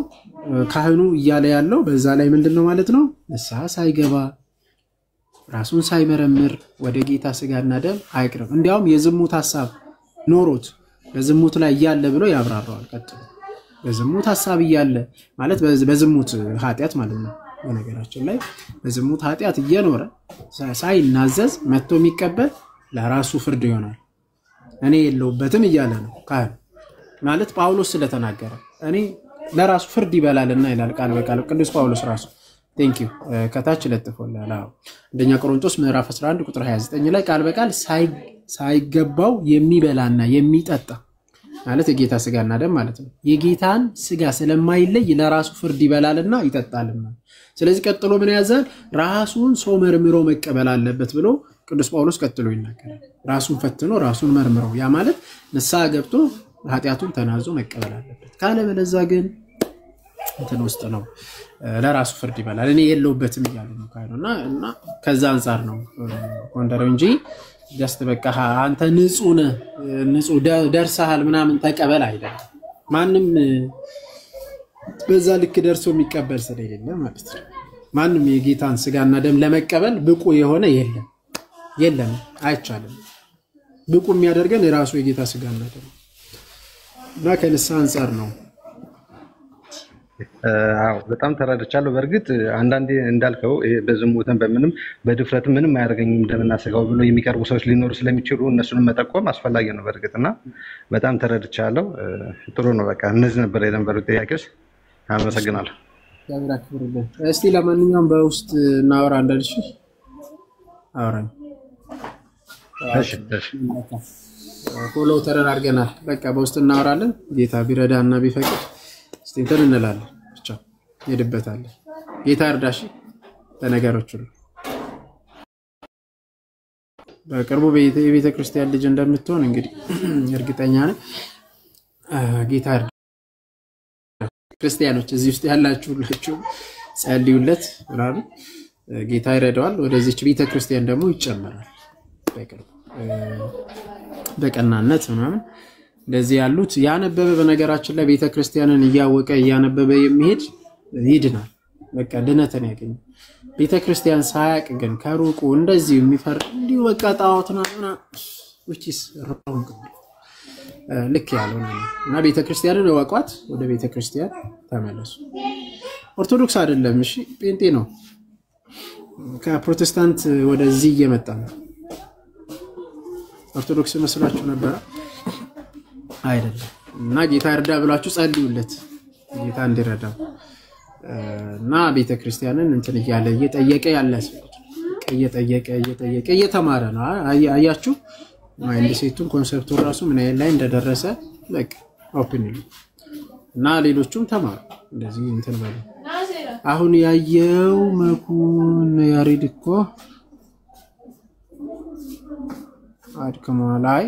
ካህኑ እያለ ያለው በዛ ላይ ምንድነው ማለት ነው? ንስሐ ሳይገባ ራሱን ሳይመረምር ወደ ጌታ ስጋና ደም አይቅረብ። እንዲያውም የዝሙት ሐሳብ ኖሮት በዝሙት ላይ ያለ ብሎ ያብራራዋል። ቀጥሎ በዝሙት ሐሳብ እያለ ማለት በዝሙት ኃጢአት ማለት ነው። በነገራችን ላይ በዝሙት ኃጢአት እየኖረ ሳይናዘዝ መጥቶ የሚቀበል ለራሱ ፍርድ ይሆናል። እኔ የለውበትም እያለ ነው ካህን ማለት ጳውሎስ ስለተናገረ እኔ ለራሱ ፍርድ ይበላልና ይላል ቃል በቃል ቅዱስ ጳውሎስ ራሱ። ቴንክ ዩ ከታች ለጥፎላል። አንደኛ ቆሮንቶስ ምዕራፍ 11 ቁጥር 29 ላይ ቃል በቃል ሳይገባው የሚበላና የሚጠጣ ማለት የጌታ ስጋና ደም ማለት ነው። የጌታን ስጋ ስለማይለይ ለራሱ ፍርድ ይበላልና ይጠጣልና። ስለዚህ ቀጥሎ ምን ያዛል? ራሱን ሰው መርምሮ መቀበል አለበት ብሎ ቅዱስ ጳውሎስ ቀጥሎ ይናገራል። ራሱን ፈትኖ ራሱን መርምሮ ያ ማለት ንስሐ ገብቶ ኃጢአቱን ተናዞ መቀበል አለበት። ካለበለዚያ ግን እንትን ውስጥ ነው ለራሱ ፍርድ ይበላል እኔ የለውበትም ይያሉ ነው ካይሮና ከዛ አንፃር ነው ወንደረው እንጂ ጀስት በቃ አንተ ንጹህ ደርሰሃል ምናምን ተቀበል አይደለም ማንንም በዛ ልክ ደርሶ የሚቀበል ስለሌለ ማለት ነው ማንንም የጌታን ስጋና ደም ለመቀበል ብቁ የሆነ የለም አይቻልም ብቁ የሚያደርገን የራሱ የጌታ ስጋና ደም እና ከንስሐ አንፃር ነው አዎ በጣም ተረድቻለሁ በርግጥ አንዳንዴ እንዳልከው በዝሙተን በምንም በድፍረት ምንም አያደርገኝም ደምና ስጋው ብሎ የሚቀርቡ ሰዎች ሊኖሩ ስለሚችሉ እነሱንም መጠቆም አስፈላጊ ነው በርግጥና በጣም ተረድቻለሁ ጥሩ ነው በቃ እነዚህ ነበር የነበሩ ጥያቄዎች አመሰግናለሁ ያብራክብሩልኝ እስቲ ለማንኛውም በውስጥ እናወራ እንደልሽ አወራኝ እሺ ፎሎ ተራርገናል በቃ በውስጥ እናወራለን ጌታ ቢረዳና ቢፈቅድ እስቲ እንትን እንላለን ብቻ ሄድበታለን ጌታ እርዳሽ ተነገሮች ሁሉ በቅርቡ የቤተ ክርስቲያን ልጅ እንደምትሆን እንግዲህ እርግጠኛ ነኝ ጌታ ክርስቲያኖች እዚህ ውስጥ ያላችሁ ሁላችሁ ጸልዩለት ብራብ ጌታ ይረዳዋል ወደዚህች ቤተ ክርስቲያን ደግሞ ይጨመራል በቅርቡ በቀናነት ምናምን ለዚህ ያሉት ያነበበ በነገራችን ላይ ቤተ ክርስቲያንን እያወቀ ያነበበ የሚሄድ ይድናል በቃ ድነትን ያገኝ ቤተ ክርስቲያን ሳያቅ ግን ከሩቁ እንደዚህ የሚፈር እንዲሁ በቃ ጣዖትና which is wrong ልክ ያለው ነው እና ቤተ ክርስቲያንን ወቋት ወደ ቤተ ክርስቲያን ተመለሱ ኦርቶዶክስ አይደለም እሺ ጴንጤ ነው ከፕሮቴስታንት ወደዚህ እየመጣ ነው ኦርቶዶክስ መስላችሁ ነበር አይደለም እና ጌታ እርዳ ብላችሁ ጸልዩለት ጌታ እንዲረዳው እና ቤተ ክርስቲያንን እንትን ይያለ እየጠየቀ ያለ ሰው እየጠየቀ እየተማረ ነው አያችሁ ማይንድ ሴቱን ኮንሰፕቱን ራሱ ምን ላይ እንደደረሰ በቃ ኦፕን እና ሌሎችም ተማሩ እንደዚህ እንትን ባለ አሁን ያየው መኩን ያሪድኮ አድከማ ላይ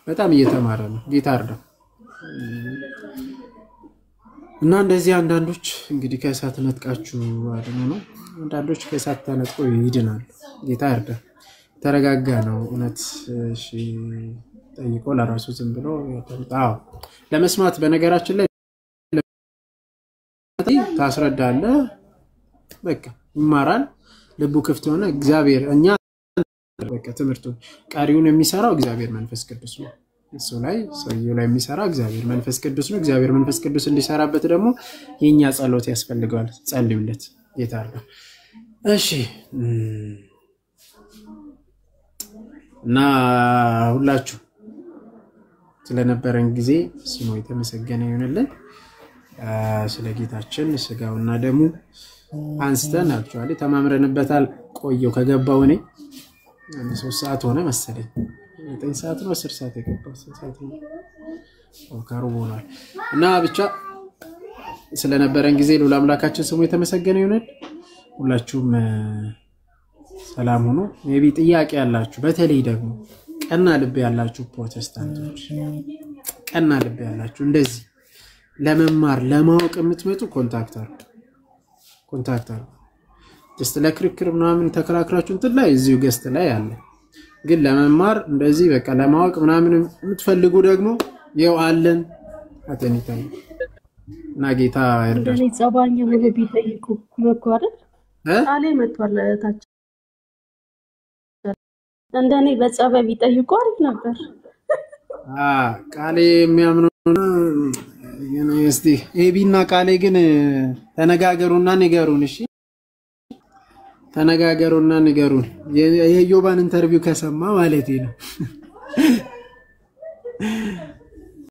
በጣም እየተማረ ነው ጌታ እርዳ እና እንደዚህ አንዳንዶች እንግዲህ ከእሳት ነጥቃችሁ አድኖ ነው አንዳንዶች ከእሳት ተነጥቆ ይድናሉ ጌታ እርዳ ተረጋጋ ነው እውነት እሺ ጠይቆ ለራሱ ዝም ብሎ ያጣው ለመስማት በነገራችን ላይ ታስረዳለ በቃ ይማራል ልቡ ክፍት ሆነ እግዚአብሔር እኛ በቃ ትምርቱ ቃሪውን የሚሰራው እግዚአብሔር መንፈስ ቅዱስ ነው እሱ ላይ ሰውየው ላይ የሚሰራ እግዚአብሔር መንፈስ ቅዱስ ነው እግዚአብሔር መንፈስ ቅዱስ እንዲሰራበት ደግሞ የኛ ጸሎት ያስፈልጋል ጸልዩለት ጌታ አርጋ እሺ እና ሁላችሁ ስለነበረን ጊዜ ስሙ የተመሰገነ ይሁንልን ስለ ጌታችን ስጋውና ደሙ አንስተን አክቹአሊ ተማምረንበታል ቆየው ከገባው እኔ 3 ሰዓት ሆነ መሰለኝ 9 ሰዓት ነው 10 ሰዓት የገባው ሰዓት ነው ካሩቦናል እና ብቻ ስለነበረን ጊዜ ሉላ አምላካችን ስሙ የተመሰገነ ይሁን ሁላችሁም ሰላም ሆኖ ሜቢ ጥያቄ ያላችሁ በተለይ ደግሞ ቀና ልብ ያላችሁ ፕሮቴስታንቶች ቀና ልብ ያላችሁ እንደዚህ ለመማር ለማወቅ የምትመጡ ኮንታክት አድርጉ just ለክርክር ምናምን ተከራክራችሁ እንትን ላይ እዚሁ ገስት ላይ ያለ ግን ለመማር እንደዚህ በቃ ለማወቅ ምናምን የምትፈልጉ ደግሞ ይው አለን አተኒታይ እና ጌታ ይርዳል እንደኔ ጸባኝ ሙሉ ቢጠይቁ መኳረ ቃሌ መጥቷል ታች እንደኔ በጸባይ ቢጠይቁ አሪፍ ነበር ቃሌ የሚያምኑ እስቲ ኤቢና ቃሌ ግን ተነጋገሩና ንገሩን እሺ ተነጋገሩና ንገሩን የዮባን ኢንተርቪው ከሰማ ማለቴ ነው